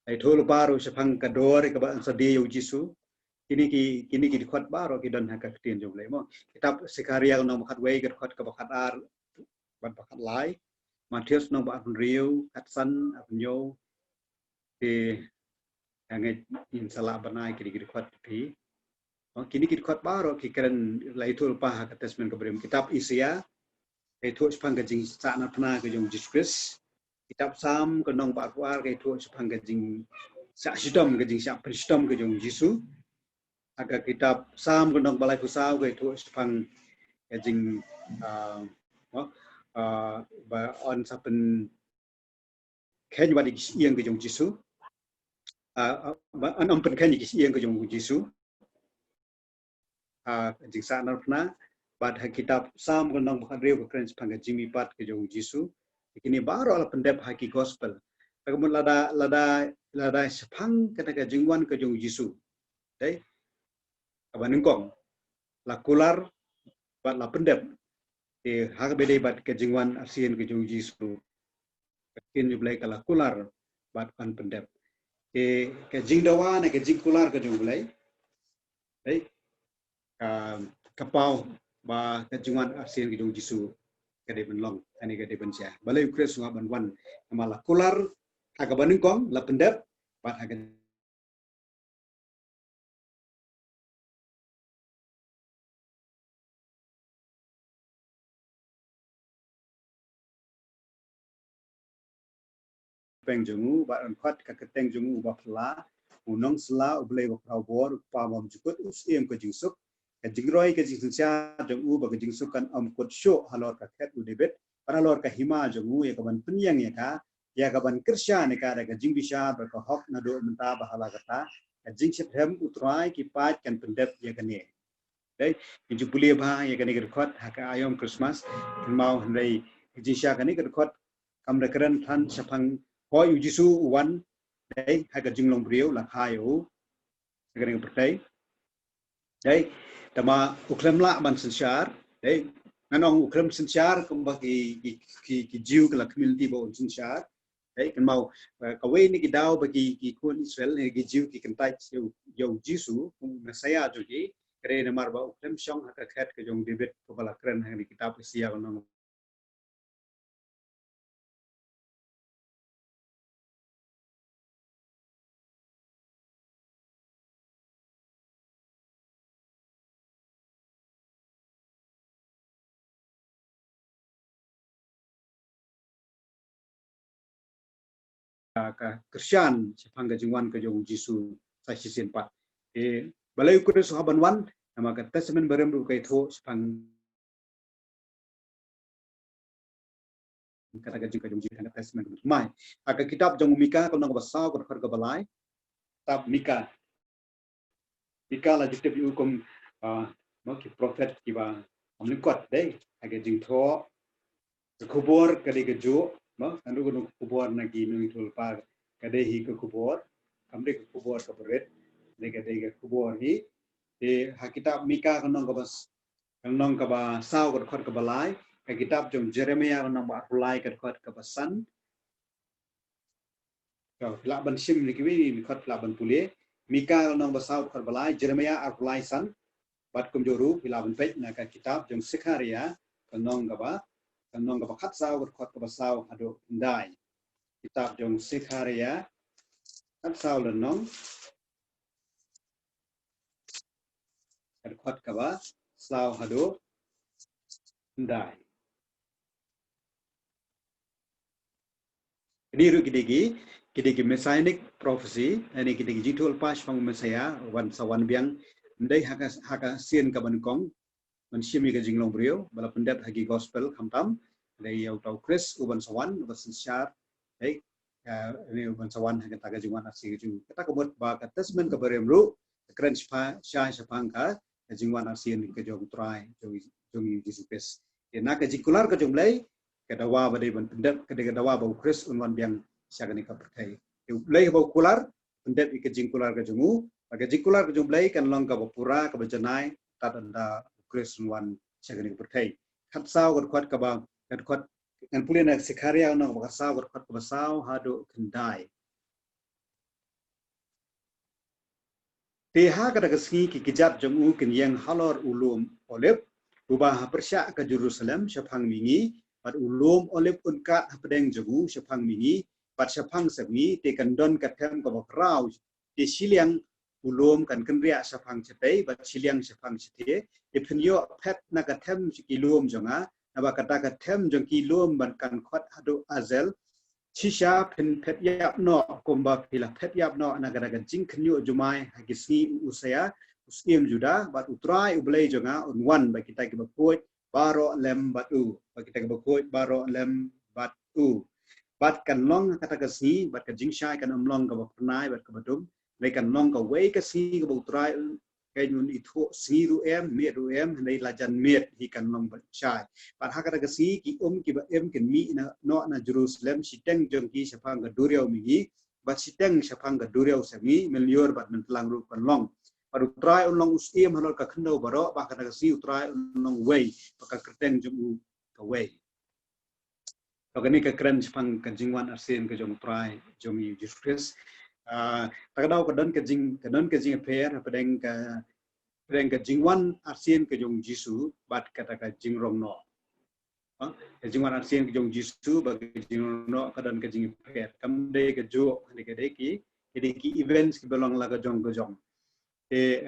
Speaker 1: Itu lupa harus pangkat dor ke bangsa dia Yau Jisu. Kini ki kuat baru ki don hak ketien jong lemo. Kitab Sekaria nong bakat wei ke kuat ke bakat ar, bakat lai. Matius nong bakat riu, katsan apnyo di yang insalah banai kiri kuat pi. Kini kita kuat baru kikeren laitul pah ke tesmen keberim kitab Isya itu sepang kajing sana pernah ke jong Jesus kitab Sam ke nong pak kuar ke itu sepang kajing sak sidom kajing sak pristom ke jong Jisu aga kitab Sam ke nong balai kusau ke itu sepang kajing on sapen ken wadi yang ke jong Jisu an ampen ken yang ke jong Jisu jing sana pernah bad kitab Sam kendang bukan riu keren sepangga jimi pat ke jong Jisu kini baru ala pendep haki gospel kemudian lada sepang kata ke jingwan ke jong Jisu dai abanengkong la kular bad la pendep hak bede bad ke jingwan asien ke jong Jisu kin jublai kala kular bad kan pendep ke jingdawa na ke jing kular ke jong bulai dai kapau ba kejungan asin gidung Jisu kade benlong ani kade bensia balai ukres sunga banwan amala kular aga baningkong la pendep bat aga peng jungu ba empat ka keteng jungu ba pla unong sela ublei ba prawor pa mam jukut usiem ke jingsuk ke jingroi ke jingsia jungu ba ke jingsukan kut syo halor ka khet udebet paralor ka hima jungu ya kaban penyang ya kaban kersya ne ka daga jingbisha ba ka hok na do menta ba hala kata ka jingsephem utrai ki pat kan pendep ya kane dai inju bulia ba ya kane kerkhot haka ayom Christmas mau hendai jingsya kane kerkhot kam rekeren than sapang hoi Jisu wan dai haka jinglong brio la hayo kane pertai dai tama uklemla ban sensar dai nganong uklem sensar kembaki ki jiu kala community bo sensar dai kan mau kawe ni gidaw bagi ki kun Israel ni ki jiu ki kentai yo Jisu na saya jogi kare na marba uklem song haka khat ke jong David ko bala kren hang di kitab Isya nong ka Kristyan sepang ke jingwan ke jong Jisu sa sisin pat balai ukres haban wan nama ka testament barem ru kai tho sepang kata kajing kajung jing kata testament mai aga kitab jong Mika ko nang basau ko khar ko balai kitab Mika la jikte bi ukum mo ki prophet ki ba amlikot dei aga jing tho kubur kali keju mo andu ko kubur na gi nung tul pa kade hi ko kubur kamde ko kubur ka beret de kade ko kubur hi te ha kitab Mika ko nang ko bas nang ka ba sau ko khar ko balai ka kitab jong Jeremiah ko nang ba ulai ka khar ka basan ka la ban sim ni ki wi khar la ban pule Mika ko nang ba sau khar balai Jeremiah ulai san bat kum joru bilaban pej na ka kitab jong Sekaria kanong ka ba khat sau khot ka ba sau ado ndai kitab jong Sekaria khat sau le nong khot ka ba sau ado ndai ini ru kidigi messianic prophecy ani kidigi jitul pas pang mesaya wan sawan biang ndai haka sien ka ban kong man shimi ka jinglong brio bala pendet hagi gospel khamtam dai yau tau Chris uban sawan uban syar dai ini uban sawan haka taga jingwan asi ju kata kemut ba ka testament ka barem ru kren sha pangka ka jingwan asi ni ka jong trai jong Jesus Christ na ka jikular ka jong lay ka dawa ba dai ban pendet ka dawa ba Chris unwan biang sya ni ka pertai lay ba kular pendet ka jingkular ka jongu ka jikular ka jong lay kan long ka pura ka bajanai tat anda Chris wan sagani pertai khat sau kat ka ba kat kan pulin nak Sekaria nang ba sau kat ka ba sau hado kendai teha ka daga singi ki kijab jamu kin yang halor ulum olip ubah persya ka Jerusalem syapang mingi pat ulum olip unkat pedeng jamu syapang mingi pat syapang sami te kan don ka tem ka ba rau ti siliang ulum kan kenria syapang cetai bat siliang syapang cete ipenyo pet nagatem kilum jonga naba kata katem jong kilum ban kan khot hadu azel shisha pen pet yap no komba pila pet yap no nagara jing knyu jumai hagisni usaya usiem juda bat utrai ublei jonga unwan ba kita ke bakoi baro lem batu ba kita ke bakoi baro lem batu bat kan long kata kasni bat ka jing shai kan amlong ka baknai bat ka badum le kan long ka wei ka si ka utrai kai nun itu siru em nei lajan met hi kan long bat chai pat hakata ka si ki ki ba em ken mi na Jerusalem siteng jong ki sapang ka duriau mi bat siteng sapang ka duriau sami melior bat mentlang ru kan long pat utrai long usiem hanol ka khno baro ba kata ka si utrai long wei ka kerteng jong ka wei Pagani ka kren sapang ka jingwan arsen ka jong utrai jong Jesus Christ takadaw kadon ka jing pair padeng ka jingwan arsien ka jong Jisu bat kata ka jingrong no ka jingwan arsien ka jong Jisu bag jingrong no kadon ka jing pair kamde ka jo ni ka deki events ki belong la ka jong te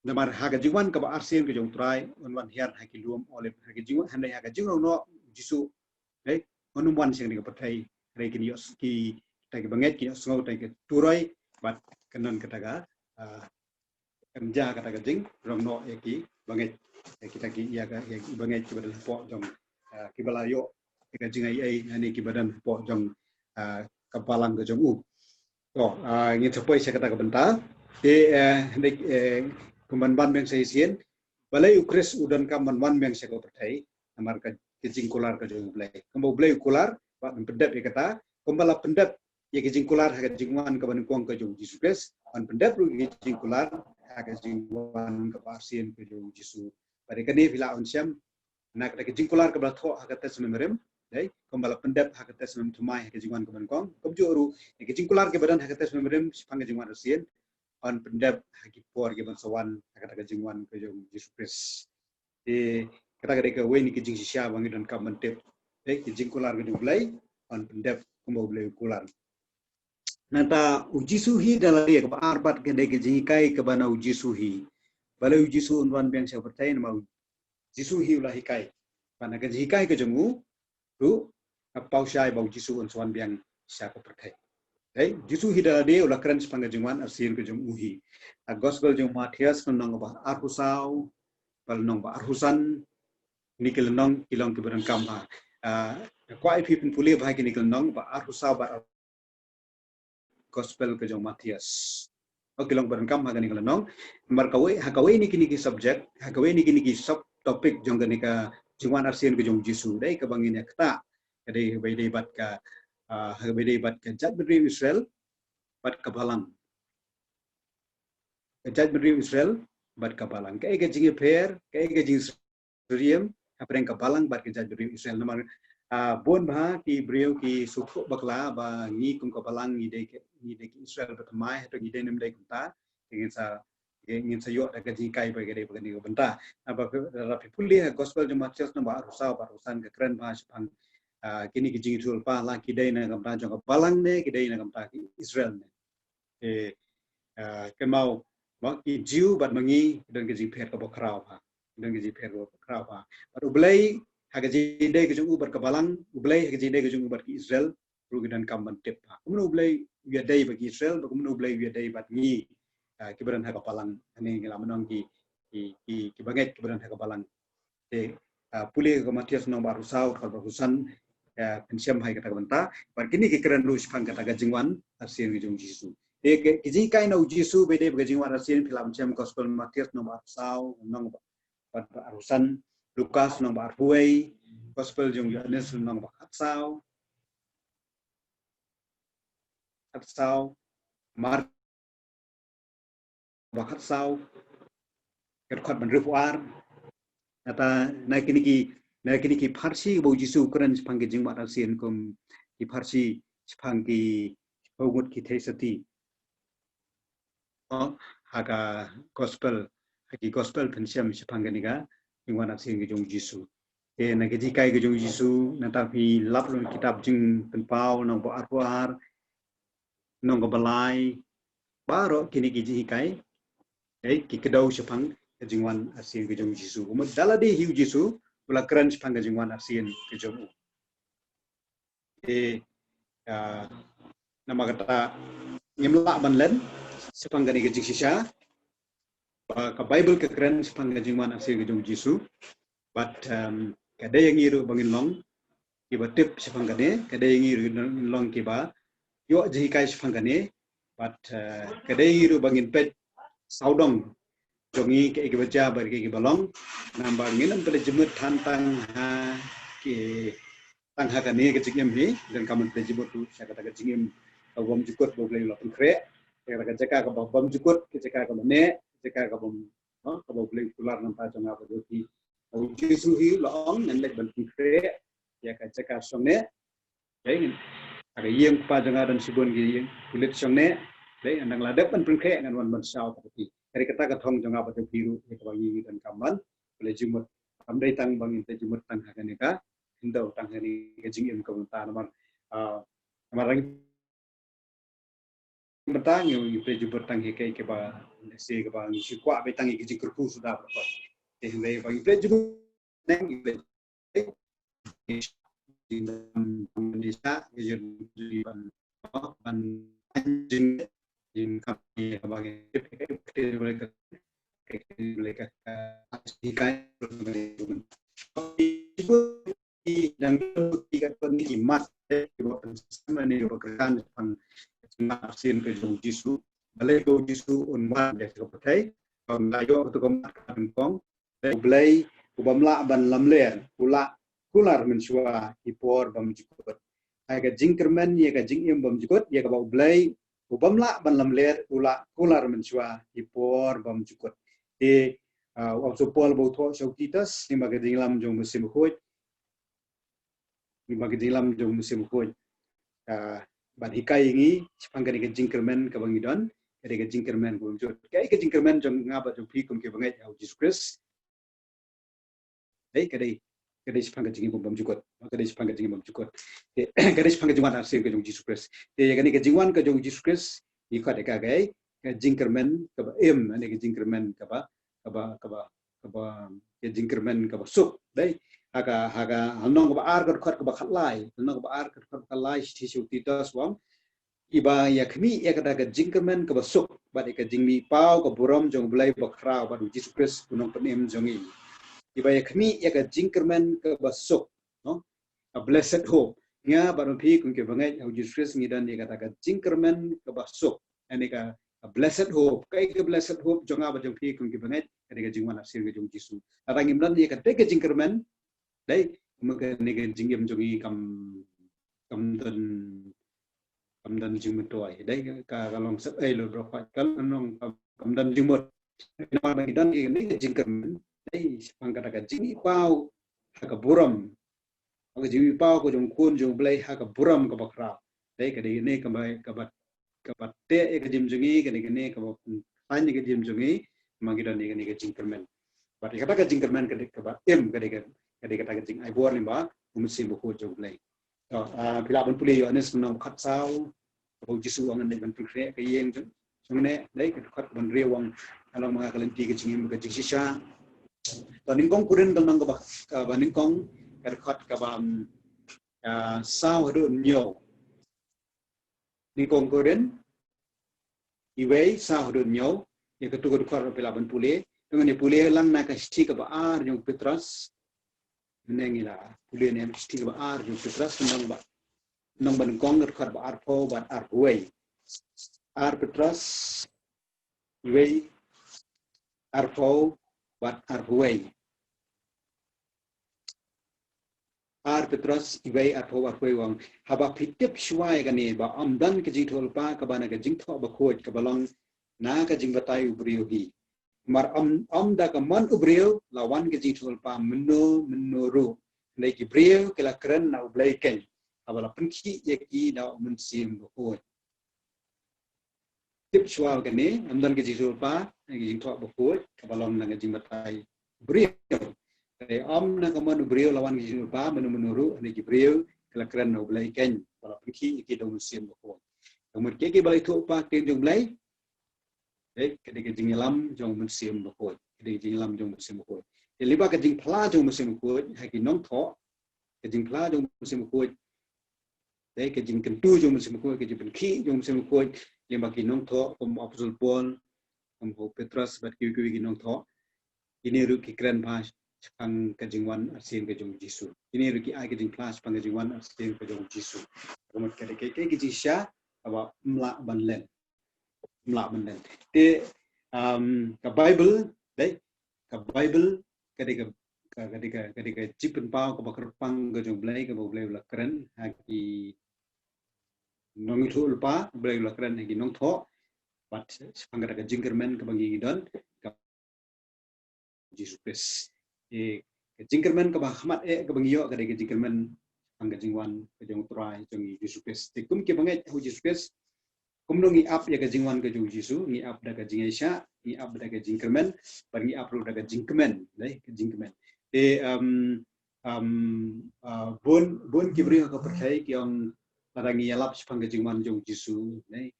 Speaker 1: namar haga jingwan ka ba arsien ka jong trai unwan hiar hakilum oleh haga jingwan handai haga jingrong no Jisu onumwan sing ni ka patai rekin yos ki tagi banget ki osngau tagi turai bat kanan kataga kerja kataga jing romno yaki banget kita ki ya banget ki badan po jong ki balayo ka jing ai ani ki badan po jong kapalang ke jong u to ngi thapoi se kataga benta te nek kumban beng sai sien balai ukres udan ka man beng se ko pertai amar ka jing kular ka jong blai kambo blai kular bat pendap ya kata kumbala pendap ya jingkular haga jingwan ka ban kuang ka jong Jesus Christ an pendap ru jingkular haga jingwan ka pasien ka jong Jesus pada kani bila onsiam nak ka jingkular ka batho haga tes memrem dai kumbala pendap haga tes mem tumai haga jingwan ka ban kuang kumjo ru ya jingkular ka badan haga tes memrem sipang ka jingwan asien an pendap hagi por ka ban sawan haga jingwan ka jong Jesus Christ kata ka weni ki jing sisya bangi dan ka mentep dai jingkular ka dublai an pendap kumbo blai kular nata uji suhi dalam dia ke arbat ke dek jikai ke bana uji suhi bala uji su unwan biang sa pertai nama uji suhi ulah hikai bana ke jikai ke jemu tu pau syai bau uji su unwan biang sa pertai uji suhi dalam dia ulah keren sepangga jemuan arsin ke jemu uhi gospel jemu Matias nong ba arhusau bal nong ba arhusan nikil nong kilong kibaran kam ha kwai phi pun puli bhai ki nikil nong ba arusau ba gospel ke jong Matias kilong baran kam ha nikil nong mar kawai niki subject kawai niki sub topik jong ka jingwan arsian ke jong Jisu dai ka bangin ya kata kadai bai dai bat ka bai dai bat ka jat bedri Israel bat ka balang jat bedri Israel bat ka balang kai ka jingi per kai ka jing Suriam apreng ka balang bat ka jat bedri Israel namar bon bah ki brio ki sukho bakla ba ngi kum ka balang ni dai ki Israel batmai to ngi dai nem dai kunta ingin sa yo ka jing kai ba gede ba ni benta apa rapi pulli gospel jong Matias no ba rusau ba rusan ka keren ba sepang kini ki jing tul pa la ki dai na kam ta jong ka balang ne ki dai na kam ta Israel ne ke mau ki jiu bat mangi dan ke jing pher ka ba krau ha dan ke jing pher ka krau ha baru belai ha ke jing dai ke jong ubar ka balang belai ha ke jing dai ke jong ubar ki Israel ru dan kam ban tip ha kumno belai wi dai ba ki Israel ba kumno belai wi dai bat ngi kibaran ha kapalang ani ngila menong ki banget kibaran ha kapalang puli ke Matias no barusau ka barusan pensiam hai kata benta par kini ki keren lu sipang kata gajingwan arsien gi jong Jisu ki ji kai no Jisu bede gajingwan arsien filam cem gospel Matias no barusau nong barusan Lukas no barhuai gospel jong Yohanes no barsau Mar bakat sau kerkhot ban rufuar ata naik kini ki Parsi bo Jisu keren sepang ki jingmat asien kum ki Parsi sepang ki pogut ki thesati haga gospel pensiam sepang ganiga jingmat asien ki jong Jisu na ki jikai ki jong Jisu na tapi lap lon kitab jing penpau nong bo arpuar nong go balai baro kini ki jikai ki kedau sepang jingwan asien ke jong Jisu umut daladi hiu Jisu ula keren sepang jingwan asien ke jong nama kata ngimla banlen sepang gani ke jing sisa ka Bible ke keren sepang jingwan asien ke jong Jisu but kada yang iru bangin long ki batip sepang gani kada yang iru long ki ba yo jikai sepang gani but kada yang iru bangin pet saudong jongi ke baca bagi ke balong nambah nginam pele jemut tantang ha ke tang ha kani ke jingem ni dan kamu pele jemut tu saya kata ke jingem bom jukut bo boleh lapun kre ya kata jeka ke bom jukut ke jeka ke mene jeka ke bom ke bo boleh keluar nampak jonga apa doti uji suhi long nan lek ban kre ya ka jeka songne ya ada yang pa jonga dan sibun gi kulit songne dai andang ladap ban kre ngan wan ban sao tapi dari kata katong jong apa tu biru ke bangi dan kaman boleh jumut amdai tang bangi te jumut tang hagan ka hindau tang hani ke jing im komenta namar rang betang yo pe jumut tang ke ba se ke ba si kwa be tang ke jing kurku sudah apa te hindai bangi pe jumut nang pe Indonesia jadi ban anjing jing kami bagi mereka mereka asikai dan tiga peniki mas sama ni berkesan dengan asin ke Jisu balai ke Jisu unwan dari kepakai layo untuk kematkan kong belai ubamla ban lamler kular mensua hipor bam jikut aga jingkerman ya ga jingim bam jikut ya ga belai ubamla ban lamler kular mensua hipor bam jikut di waktu pol bauto sautitas ni baga dinglam jong musim khoj ban hikai ngi sepangga ni jingkerman ka bangidon kade ga jingkerman bam jikut kai ga jingkerman jong ngaba jong pi kum ke bangai au Jesus Christ dai kade sepangga jingim bam jikut kade sepangga jingim bam jikut kade sepangga jingwan arsir ka jong Jesus Christ de ga ni ga jingwan ka jong Jesus Christ ni ka de ka gai ka jingkerman ka ba ane ga jingkerman ka ba ke jingkerman ka ba suk dai haga halnong ba ar ka khot ka ba khatlai halnong ba ar ka khot ka lai sti su ti tas wang iba ya khmi ya ka jingkerman ka ba suk ba de ka jingmi pau ka buram jong blai ba khrau ba Jesus Christ kunong penem jongi ibaya kami ya ka jingkerman ke basuk no a blessed hope nga baru pi kun ke bangai au Jesus ngidan ni kata ka jingkerman ke basuk ani ka a blessed hope kai ke blessed hope jonga ba jong pi kun ke bangai ka ka jingwan asir ke jong Jesus arang imdan ni ka te ke jingkerman dai maka ni ka jinggem jongi kam dan jingmut toy dai ka kalong sep lo bro kal nong kam dan jingmut na ba ngidan ni ka jingkerman dai pangkata ka jingi pau ka buram ang jiwi pau ko jong kun jong blai ha ka buram ka bakra dai ka dei ne ka bai ka batte e ka jim jongi ka ne ka tan ka jim jongi mangidan ni ka jingkerman ba kata ka jingkerman ka ba em ka kata ka jing ai bor ni ba musim bu ko jong blai to pila ban puli yo anes nong khat sau ko jisu ang ne ban pulre ka yeng jong ne dai ka khat ban rewang alang mga kalanti ka jingim ka jingsisha to ning kong kurin dang nang ka ba ning kong ka khat ka ba sao do nyo ning kong kurin iwei sao do nyo ya ka tu ko khar pila ban puli dengan ni puli lang na ka sti ka ba ar jong petras menengila puli ne sti ka ba ar jong petras nang ban kong ka khar ba ar pho ba ar huai ar petras iwei ar pho ba ar huai ar petras iwei ar pho ar huai wang haba pitip shwai ka ne ba amdan ka jing thol pa ka ba na ka jing tho ba khoj ka balong na ka jing batai ubriyo hi mar da ka man ubriyo lawan ka jing thol pa menuru nei ki briyo ke la kren na ublai ken abala penki ye ki da mun sim ba khoj tip shwa ka ne amdan ka jing thol pa ka jing tho ba khoj ka balong na ka jing batai briyo na ka man ubriyo lawan ka jing pa menuru nei ki briyo ke la kren na ublai ken abala penki ye ki da mun sim ba khoj kemudian ke balai tho pa ke jong blai ketika jinglam jong musim bakoi ketika jinglam jong musim bakoi liba ke jing pla jong musim bakoi haki nong tho ke jing pla jong musim bakoi ke jing kentu jong musim bakoi ke jing ki jong musim bakoi liba ki nong tho kom apostol Paul kom Petrus bat ki nong tho ini ru ki kren pas pang ke jingwan asin ke jong Jisu ini ru ki ai ke jing pla pang ke jingwan asin ke jong Jisu kemudian ke jisha aba mla banlen melakukan te ke Bible dai ke Bible ketika jipen pau ke bakar pang ke jong blai la keren haki nong itu lupa blai la keren haki nong tho bat pangkata ke jingkermen ke bangi don ke Jesus Christ ke jingkermen ke bahmat ke bangi yo ke jingkermen pangka jingwan ke jong trai jong Jesus Christ te kum ke bangai Jesus Christ kumno ngi ap ya ka jingwan ka jong Jisu ngi ap da ka jing Aisha ngi ap da ka jingkermen bar ngi ap ro da ka jingkemen dai ka jingkemen te bon kibri ka percaya ki ang parangi yalap spang ka jingwan jong Jisu dai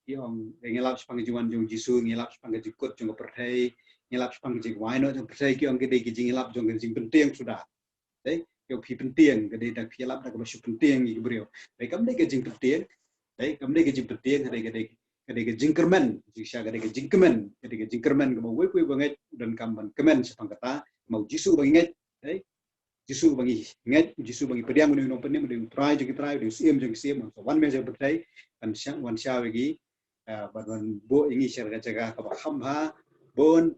Speaker 1: ki ang ngelap spang ka jingwan jong Jisu ngelap spang ka jikut jong ka percaya ngelap spang ka jing waino jong percaya ki ang gede ki jing ngelap jong ka jing penting sudah dai yo pi penting gede da ki yalap da ka basu penting ngi brio dai kam dai ka jing penting dai kam dai ke jing penting kadai ke jingkermen jisha kadai ke jingkermen ke mau we banget dan kamban kemen sepang kata mau jisu banget dai jisu bangi nget jisu bangi pediang ni no penem de try jeng sim so one measure betai kan syang wan sya bagi ban bo ingi share ka jaga ka ham ha bon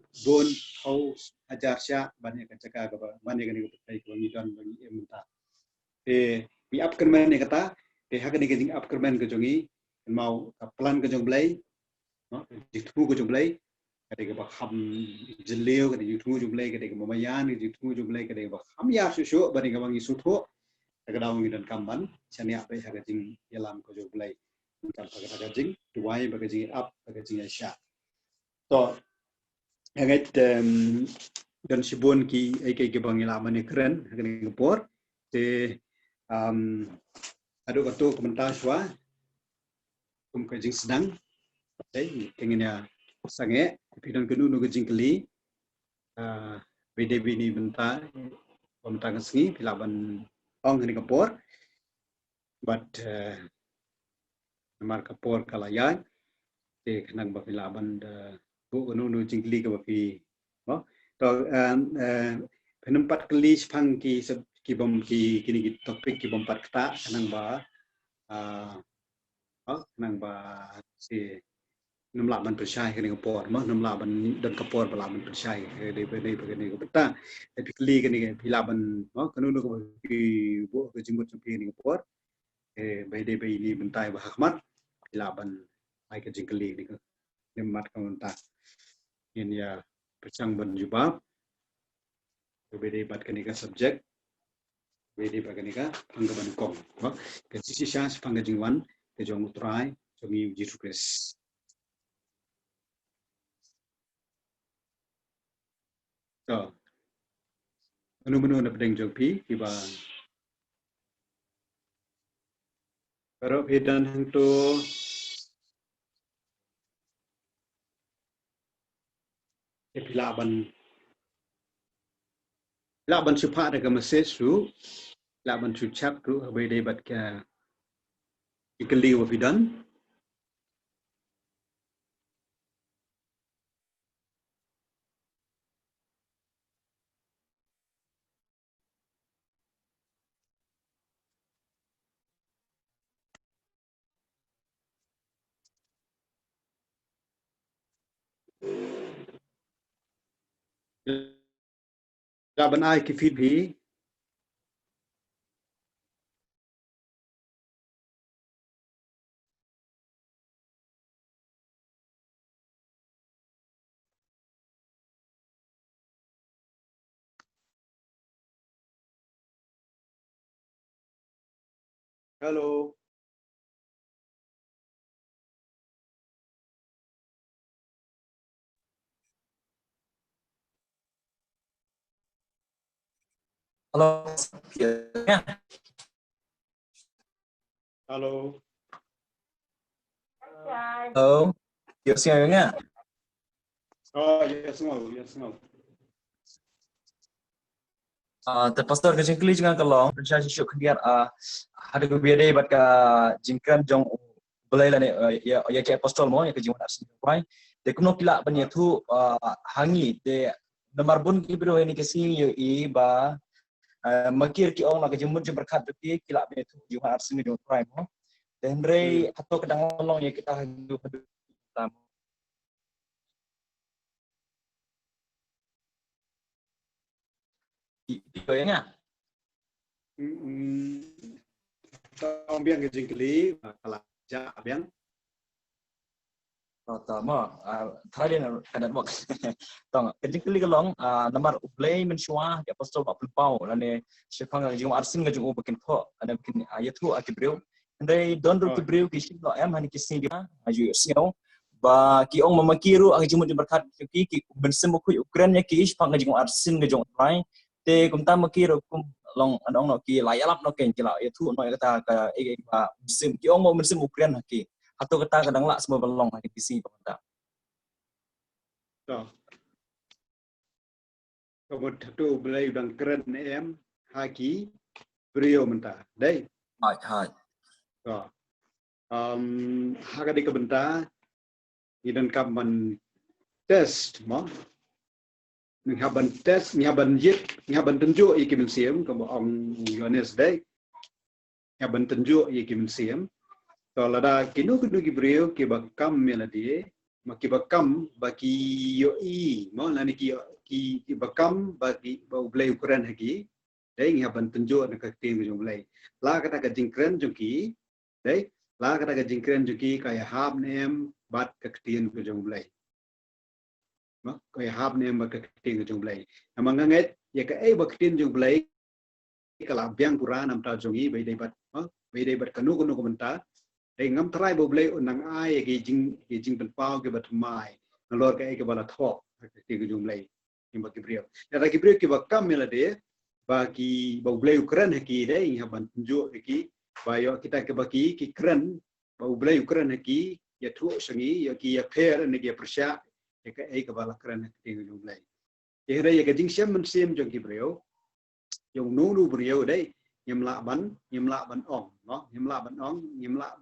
Speaker 1: hau ajar sya banyak ka jaga ka banyak ni betai ko ni dan bangi emta bi up kermen ni kata hakan ni jing up kermen ke jongi mau plan ke jong blai no ditmu ke jong blai ketika ba ham jeleu ketika ditmu jong blai ketika mamayan ditmu jong blai ketika ba ham ya susu bani ka bangi sutho ketika daung dan kamban sani apa haga jing yalam ke jong blai kan pakai jing duai pakai jing up pakai jing sya to hangat dan sibun ki ai ke bangi laman keren hagan ngepor te ado kato komentar swa kum ka jing sedang dai kengenya sange pidon kenu no jing keli BDB ni benta komentar ngi pilaban ong ni kapor but namar kapor kalayan te kanang ba pilaban bu kenu no jing keli ka ba pi no to penempat keli sepang ki bom ki kini topik ki bompat kata kanang ba kanang ba si namla ban percaya kini kapor mah namla ban dan kapor bala ban percaya dari begini ko beta tapi keli kini pilaban kanu no ki bo ke jimut kini kapor bay ini bentai ba hakmat pilaban ai ke jingkeli ni ko nemat kamunta ini ya percang ban jubab berbeda bat kini subjek Wede baganika panggaban kong, ke sisi syas panggajingwan ke jong utrai jomi Yesus Kristus. So, menu-menu na pedeng jong pi kiba. Pero pedan hangto pilaban supa daga message ru laban sucap ru wede bat ka ikeli wa pidan. Laban ai ki feed bi Hello.
Speaker 3: Halo. Ya.
Speaker 1: Halo.
Speaker 3: Halo. Siangnya.
Speaker 1: Oh, yes no.
Speaker 3: Pastor ke jingkli jangan kelong percaya syuk kendiat ada kebiade bat ka jingkan jong belai la ne ya ke apostol mo ya ke jiwan arsi pai de kuno pila banya tu hangi de nomor bun ki bro ini ke si yo I ba makir ki ong la ke jimun berkat ti kila banya tu jiwan arsi ni do pai mo dan rei atau kedang long ya kita hidup tam itu ya
Speaker 1: Tong biang ke jingkeli kala ja biang
Speaker 3: Tama, Thailand kadat wak. Tong, kejing kali kalong, namar ublay mensyua di apostol pak pelpau, lane syafang jung arsin ngajung bakin po, ada bikin ayatu akibriu. Andai don ru kibriu kishin lo em hani kisin gina, aju siau. Ba ki ong mamakiru ang jumut berkat ki bensim buku Ukraine ki syafang ngajung arsin ngajung rai. Te kumta makiru kum long anong no ki layalap no ken kila ayatu no kata ka ba bensim ki ong mau bensim Ukraine ki. Atau kita kadang lah semua belong di PC pemerintah.
Speaker 1: So, kabut tu belai bang keren em haki beliau mentah. Dai.
Speaker 3: Hai.
Speaker 1: So, haka di kebenta idan kaman test mo. Nghaban test, nghaban tunjuk iki mensiam kabo ong Yohanes dai. Nghaban tunjuk iki mensiam. So lada kinu ki beliau ki bakam meladi maki bakam baki yoi mo lani ki bakam bagi bau belai ukuran hagi dai nghaban tunjuk nak tim jong belai la kata ka jingkren jongki dai la kata ka jingkren jongki kaya hab nem bat ka ketien ko jong belai mo kaya hab nem bat ka ketien ko jong belai amanganget ya ka ba ketien jong belai kala biang puran am ta jongi bai dai bat kanu komentar Dai ngam try bo blai unang ai ke jing pelpau ke batmai ngalor ke bala thok ke jum blai imba ke brio ya ki brio ke bakam mela de bagi bo blai ukran ki dai haban tunjuk ki bayo kita ke bagi ki kran bo blai ukran ki ya thu sangi ya ki ya pher ne ke persya ya ke bala kran ke jum blai ya dai ke jing sem sem jong ki brio yung nu brio dai nyemla ban ong no nyemla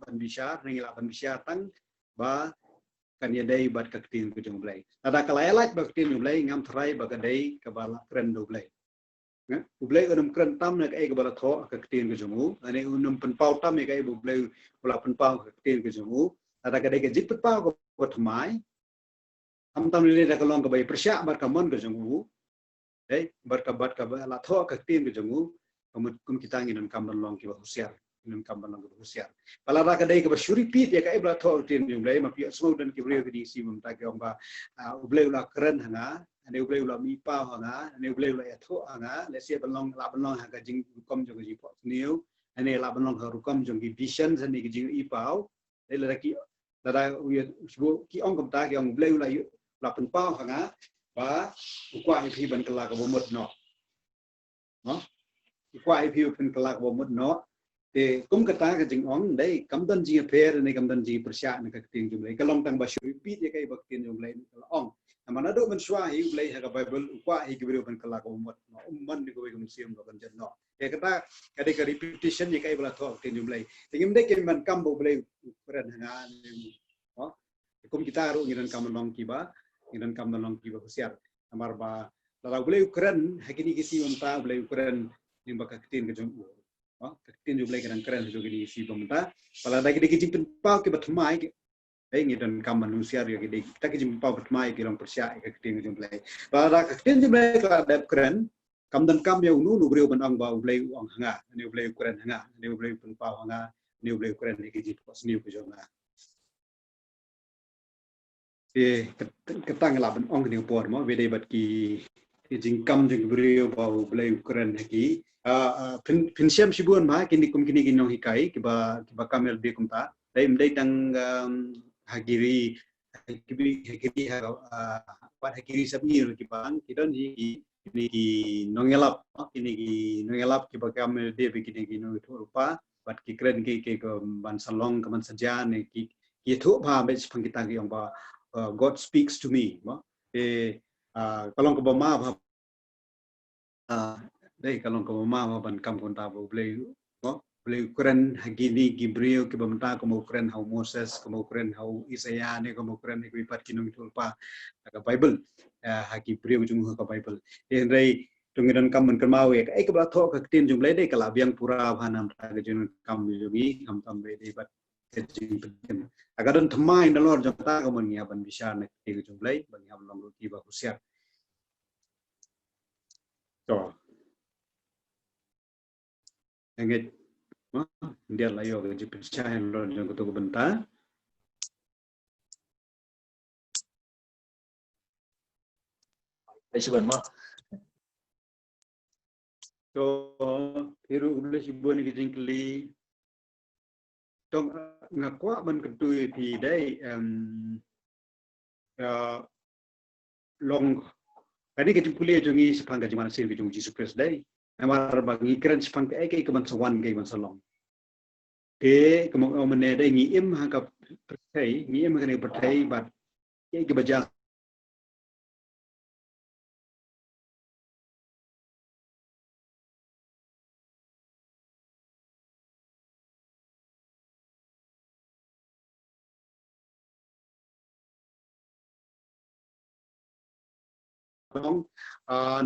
Speaker 1: ban bisa tang ba kan ya dai bat ka tin ku jong blai ada kala elat ba tin jong blai ngam thrai ba ka dai ka bala kren do blai ublay unum keren tam nak ai kebala tho ka tin ke jumu ane unum penpau tam ai ublay ula penpau ka tin ke jumu ada ka dai ke jip penpau ko thmai tam ni le ka long ka bai persya bar ka mon ke jumu dai bar ka la tho ka tin ke jumu kum kita ngin kam long ki ba husiar ngin kam long ki husiar pala ra ka dai ka syuri pit ya ka ibla tho tin jumu ma pi smo dan ki bre ki si mum ta ke ba ublay ula keren hanga ane ublay ula mi pa hanga ane ublay ula ya tho hanga le sia belong ha ka jing kom jong ji po niu ane la belong ha rukom jong ki vision san ni ki jing I pau le la ki la u ki ong kom ta ki ong ublay ula la pen pau hanga ba kwa hi ban kala ka bo mot no kwa hi pen kala ka bo mot no te kum kata ka jing ong dai kam dan ji pher ne kam dan ji persya ne ka ting jum le kalong tang ba shui pi ye kai bak tin jum le ong mana do man shwa hi ulai ha ka bible kwa hi ki ban kala ko mot no man ni ko kum siam ko ban jan no e kata ka ka repetition ye kai bla tho tin jum le tingim de ke man kam bo ble keren nga no kum kita ru ngiran kam long ki ba husiar amar ba la ble keren ha ki ni ki si on ta ble keren ni ba ka tin ke jum tin jumlah keren juga di si pemerintah. Kalau ada kita kecil pau kita bertemai, ngi dan kam manusia ya kita kecil pau bertemai kita orang persia kita tin jumlah. Kalau ada tin jumlah kalau ada keren, kam dan kam yang nu beriu benang bau beli uang hanga, ni beli keren hanga, ni beli pau hanga, ni beli keren ni kecil pas ni kujona. Kita ngelaban ong ni por mo, beda bat ki jingkam jing beriu bau beli keren lagi. Pinsiam sibuan mah kini nong hikai kiba kamel be kumta dai mdai tang hagiri hagiri sabni kibang kidon ni nongelap kiba kamel de be kini no rupa bat ki kren ki ko ban salong kaman saja ne ki thu ba be pangkita ki ong ba God speaks to me kalong ko ba ma dai kalong ko ma ban kam kon ta bo ble keren hagini Gibril ke bamta ko mo keren how Moses ko mo keren how Isaiah ne ko mo keren ko ipat kinong tulpa ka Bible ha Gibril jung ka Bible en rei tungiran kam man kamawe ai ka ba tho ka tin jung le dai kala biang pura bhanam ta ga jung kam yogi kam tam be dai bat ke jing pen agadon thamai na lor jong ta ko mon ya ban bisa ne ke jung le ban ya long ki ba husiar to Engage, dia layo ke pecah lo yang kutu bentar.
Speaker 3: Sebenarnya
Speaker 1: So, hiru udah si buan ni jingkli. Tong ngakwa ban ketui ti dai long kani ke jingkli jongi sepang ka jimana sir ke jong Jesus Christ dai. Amar bagi keren sepang ke ke ban sawan ke ban salong. Ke kemong omene dai ngi im ha ka pertai ngi im ka ni pertai bat ke baja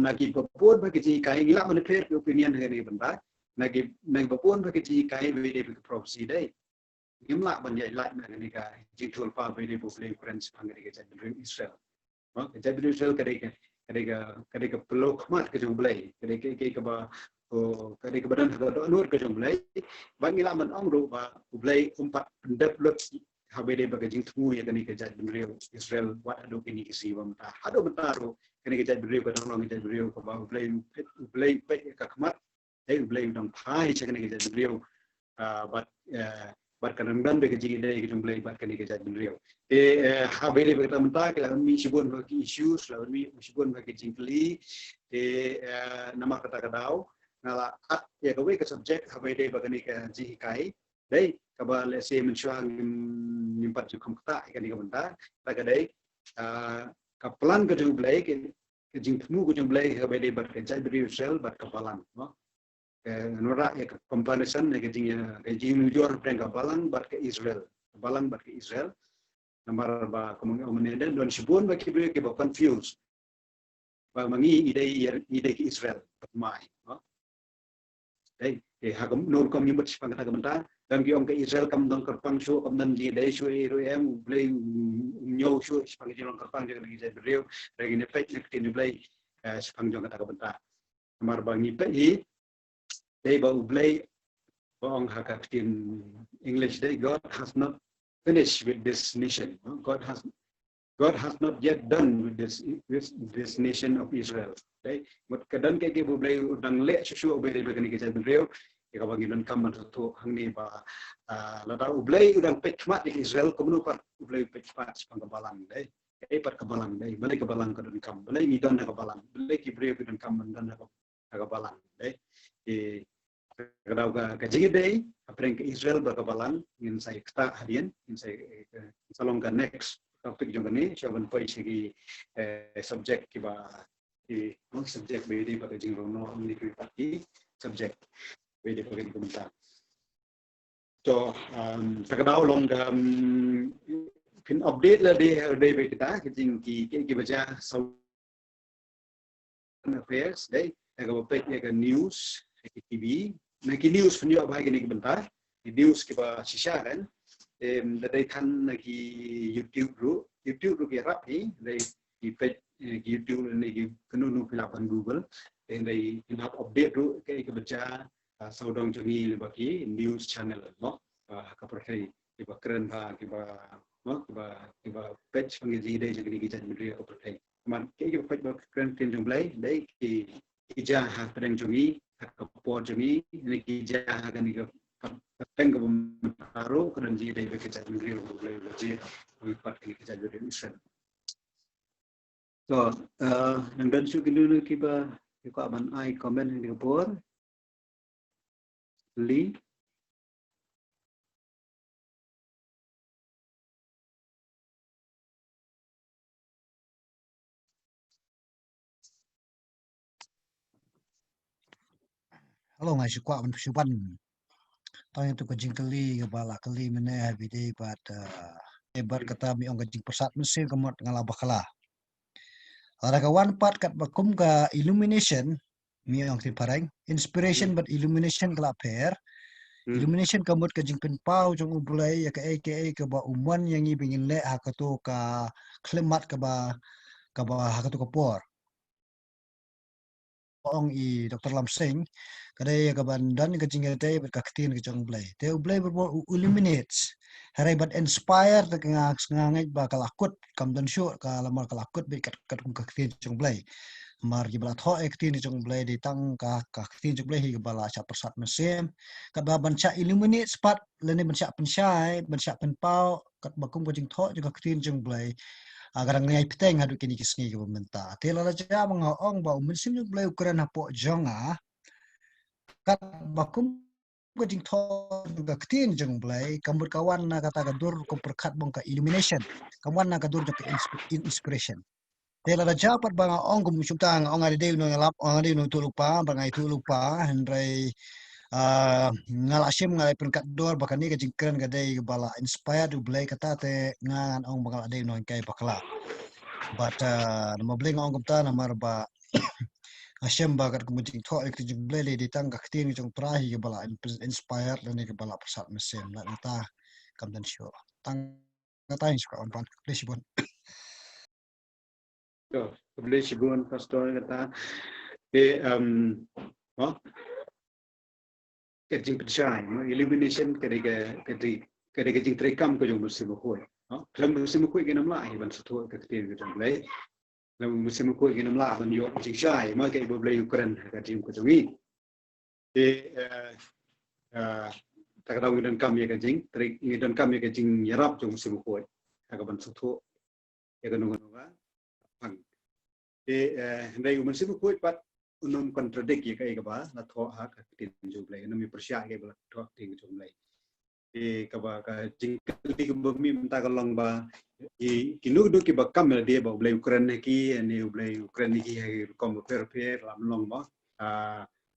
Speaker 1: nagi papun bagi ji kai ngila man clear opinion hari benda nagi papun bagi ji kai vede bagi prophecy dai ngimla ban yai lai na ni ka ji thul pa vede populate friends phangari ke jadi Israel jadi Israel kadai ka pelok mat ke jumblai kadai ka ba kadai ka badan ka nur ke jumblai bang ngila man ong ru ba ublai umpat pendep habede bagi jing temu ya kani ke jadi Israel wat adu kini kisi bamta adu bentaru kini ke jadi beliau kadang orang jadi beliau ke bawah beliau pek ke kemat beliau dong pai cakap kini ke jadi beliau bat kadang dan bagi jing dia kita beliau bat kini ke jadi beliau habede bagi tamta kalau mi sibun bagi issues lalu mi sibun bagi jingkli nama kata kadau ngala at ya kawe ke subjek habede bagi ni ke jikai dai kaba lese mensyuang nimpat jukum kata ikan ikan benda tak ada kapalan ke jumlah ke jing temu ke jumlah ke beda berkerja beri Israel berkapalan nora ya comparison ke jing nujur brand kapalan ke Israel nomor ba kemudian dan sebun bagi beri ke confused và mangi ide ki Israel mai đấy thì hagam non kom nyumbut sipang kata kamenta dan ki ong ke Israel kam dong kerpang shu kam dan di dai shu ro em blay nyo shu sipang ki long kerpang je lagi je brio lagi ne pet nek tin blay sipang jong kata kamenta mar bangi pe hi dai ba blay ong hakak tin English day God has not finished with this nation. God has not yet done with this nation of Israel. Đấy, một cái đơn cái bộ play đang lệ chú về đây cái này cái chân rêu, thì các bạn nhìn cầm mình thuộc hàng này và là đâu play đang pitch match di Israel kamu lupa play pitch match pangkabalan đấy, cái part kabalan đấy, balik kabalan ke dan kam, balik ni dan kabalan, balik Ibreu ke dan kam dan kabalan đấy, thì kalau ke jadi deh, apa yang ke Israel berkabalan, ingin saya kata hadian, ingin saya salongkan next topik juga ni, siapa pun segi subjek kiba, subjek beda pada jingrono ini kita subjek beda pada komentar. So, terkadang long pin update lah deh kita, kita baca affairs, deh, kalau baca news, TV. Nah, news punya apa lagi ni bentar. News kita sisa kan. Dari kan lagi YouTube dulu kira rapi. Dari YouTube ni kenu pelapan Google. Dari nak update dulu kita baca saudang jongi lebaki news channel no. Kaperkai kita keren kita page pengaji dari jadi kita jadi kaperkai. Man kita page keren jumlah dari kita pedang jongi kapor jami ini kija akan ni kapeng ke baru kedan ji dari kerja negeri boleh jadi lipat ini kerja jadi Israel. So, yang dan suki dulu kita aban ai komen di kapor li
Speaker 4: Hello, ngai si kwa man suban. Tanya tu kajing kali bala kali mana habide bat ebat kata mi ong kajing persat mesin kemot ngala bakala. Ada kawan part kat bakum ka illumination mi ong ti parang inspiration but illumination kala pair. Illumination kemot kajing penpau jong ubulai ya ka aka ke ba uman yang i bingin le hakatu ka klemat ka ba hakatu ka por. Ong i Dr. Lam Singh kadai ka bandan ka jingate ber ka ktin ka jong blai te blai ber illuminates harai but inspire ta nga ngai ba kalakut kam dan shu ka lamar kalakut be kat ka ktin jong blai mar ji bala tho ek tin jong blai di tang ka ktin jong blai hi bala cha persat mesem kat ba ban cha illuminate spat lene ban cha pensyai ban cha penpau kat bakum ka jing tho ka ktin jong blai agar ngai peteng hadu kini kisni ke pemerintah. Tela raja mengaong bau musim ju blai ukuran hapo jonga kat bakum gajing tho ga ktin jeng blai kambur kawan na kata gadur ko perkat bong ka illumination kawan na gadur ka inspiration. Tela raja pat bang ong gum sumtang ong ada no lap ong ada no tulupa bangai tulupa hendrai ngalasim ngalai perkat dor bahkan ni kajing keren gadai bala inspired to blai kata te ngan ong bakal ada no kai bakala but nama blai ngong kumta nama ba asyam bagat kumuting tho ek jing blai le ditang ka ktin jong trahi ke bala inspired dan ke bala persat mesin la nata kam dan syo tang ngata in suka on pan please bon
Speaker 1: so boleh sibun pastor kata kajing percaya illumination kada kajing terekam ko jong musim ko kelam musim ko ke namla ban satu ke ktin ke jong blai lam musim ko ke namla ban yo jing syai ma ke blai Ukraine kajing ko jongi takadang dan kam ya kajing trek dan kam ya kajing yarap jong musim ko ka ban satu ya kanunga pang hendai musim ko pat unum kontradik ya kai ba la tho ha ka tin ju blai nami persya ke ba tho ting ju blai ka ba ka jing kali ke bumi minta kalong ba kinu du ki ba kam dia ba blai Ukraine ki ani blai Ukraine ki ha kom per lam long ba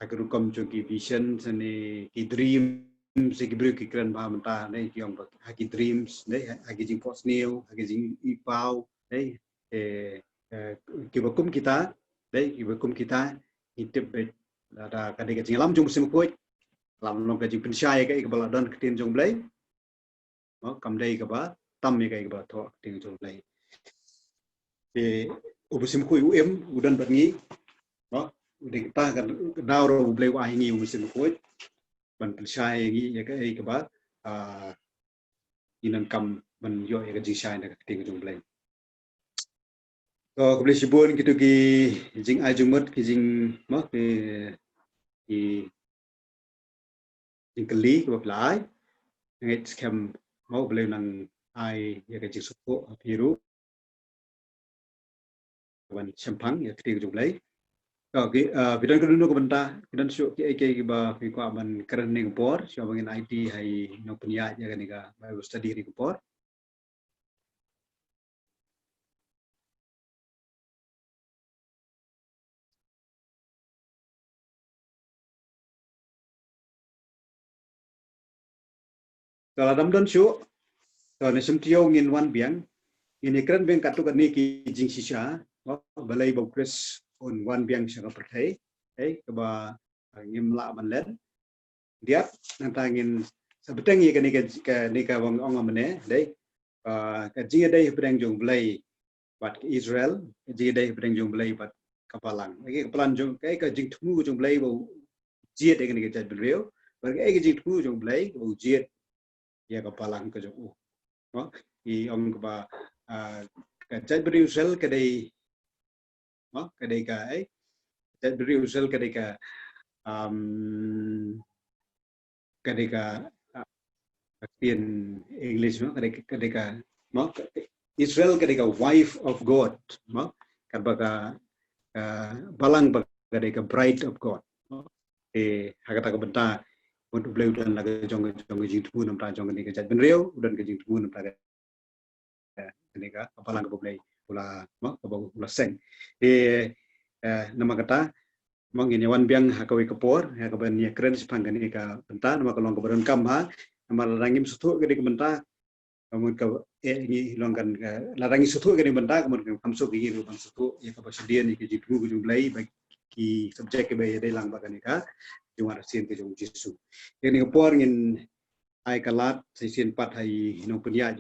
Speaker 1: agar kom ju ki vision sene ki dream se ki bru ki kren ba minta nei ki ong ba ki dreams nei ha ki jing post new ha ki jing ipau nei ki ba kum kita đấy ibakum kita hitip ada kadai ka lam jong sim koi lam no ka jing pensyai ka ikbala dan ketin jong blai kam dai ka ba tam mi ka ikbala tho ting jong blai e ubusim koi udan bangi udah kita kan dauro blai wa hingi ubusim koi ban pensyai ngi ya ka ikba inan kam ban yo ya ka jing syai na ka ting jong blai ko boleh sibun gitu ki jing ajumut ki jing mah ki jing keli ko lai ngai scam mau boleh nang ai ya ka jing suko biru ban champang ya keti jung lai ko ki bidan ko dunu ko benta bidan su ki ki ba ki ko ban keren ning por so bangin IT hai no punya ya kan ga Bible study ri por kalau dam don su to ne sum tio ngin wan biang ini keren biang katu kan ni ki jing sisa balai bokres on wan biang sa pertai ke ba ngim la man len dia nantangin sebeteng ye ke ni ka wong ong amane dai ka jinga dai pedang jong blai bat Israel jinga dai pedang jong blai bat kapalang ke kapalan jong ka jing thu jong blai bo jiet ke ni ke jat brio bar ke jing thu jong blai bo jiet ya kapalang ke jong no I ong ba ka jat brio Israel ke dai no ke dai ka jat brio Israel ke dai ka ketika in English ketika Israel ketika wife of God ketika balang ketika bride of God hakata benta untuk beliau dan lagi jong jing tu nam ta jong ni ke jat ben riau dan ke jing tu nam ta ketika balang ke beliau pula pula seng nama kata mangin yawan biang hakawi kapor hakaban ya keren sepang kan ka benta nama kalong kabaran kamha nama larangim sutu gede ke benta kamun ka ni longkan larangi sutu gede benta kamun kamso gi ru bang sutu ya ka basdian ni ke jitu gu jumlai bagi subjek ke bay dai lang bakan ka jumar sin ke jung jisu ini kapor ngin ai kalat sin pat hai no punya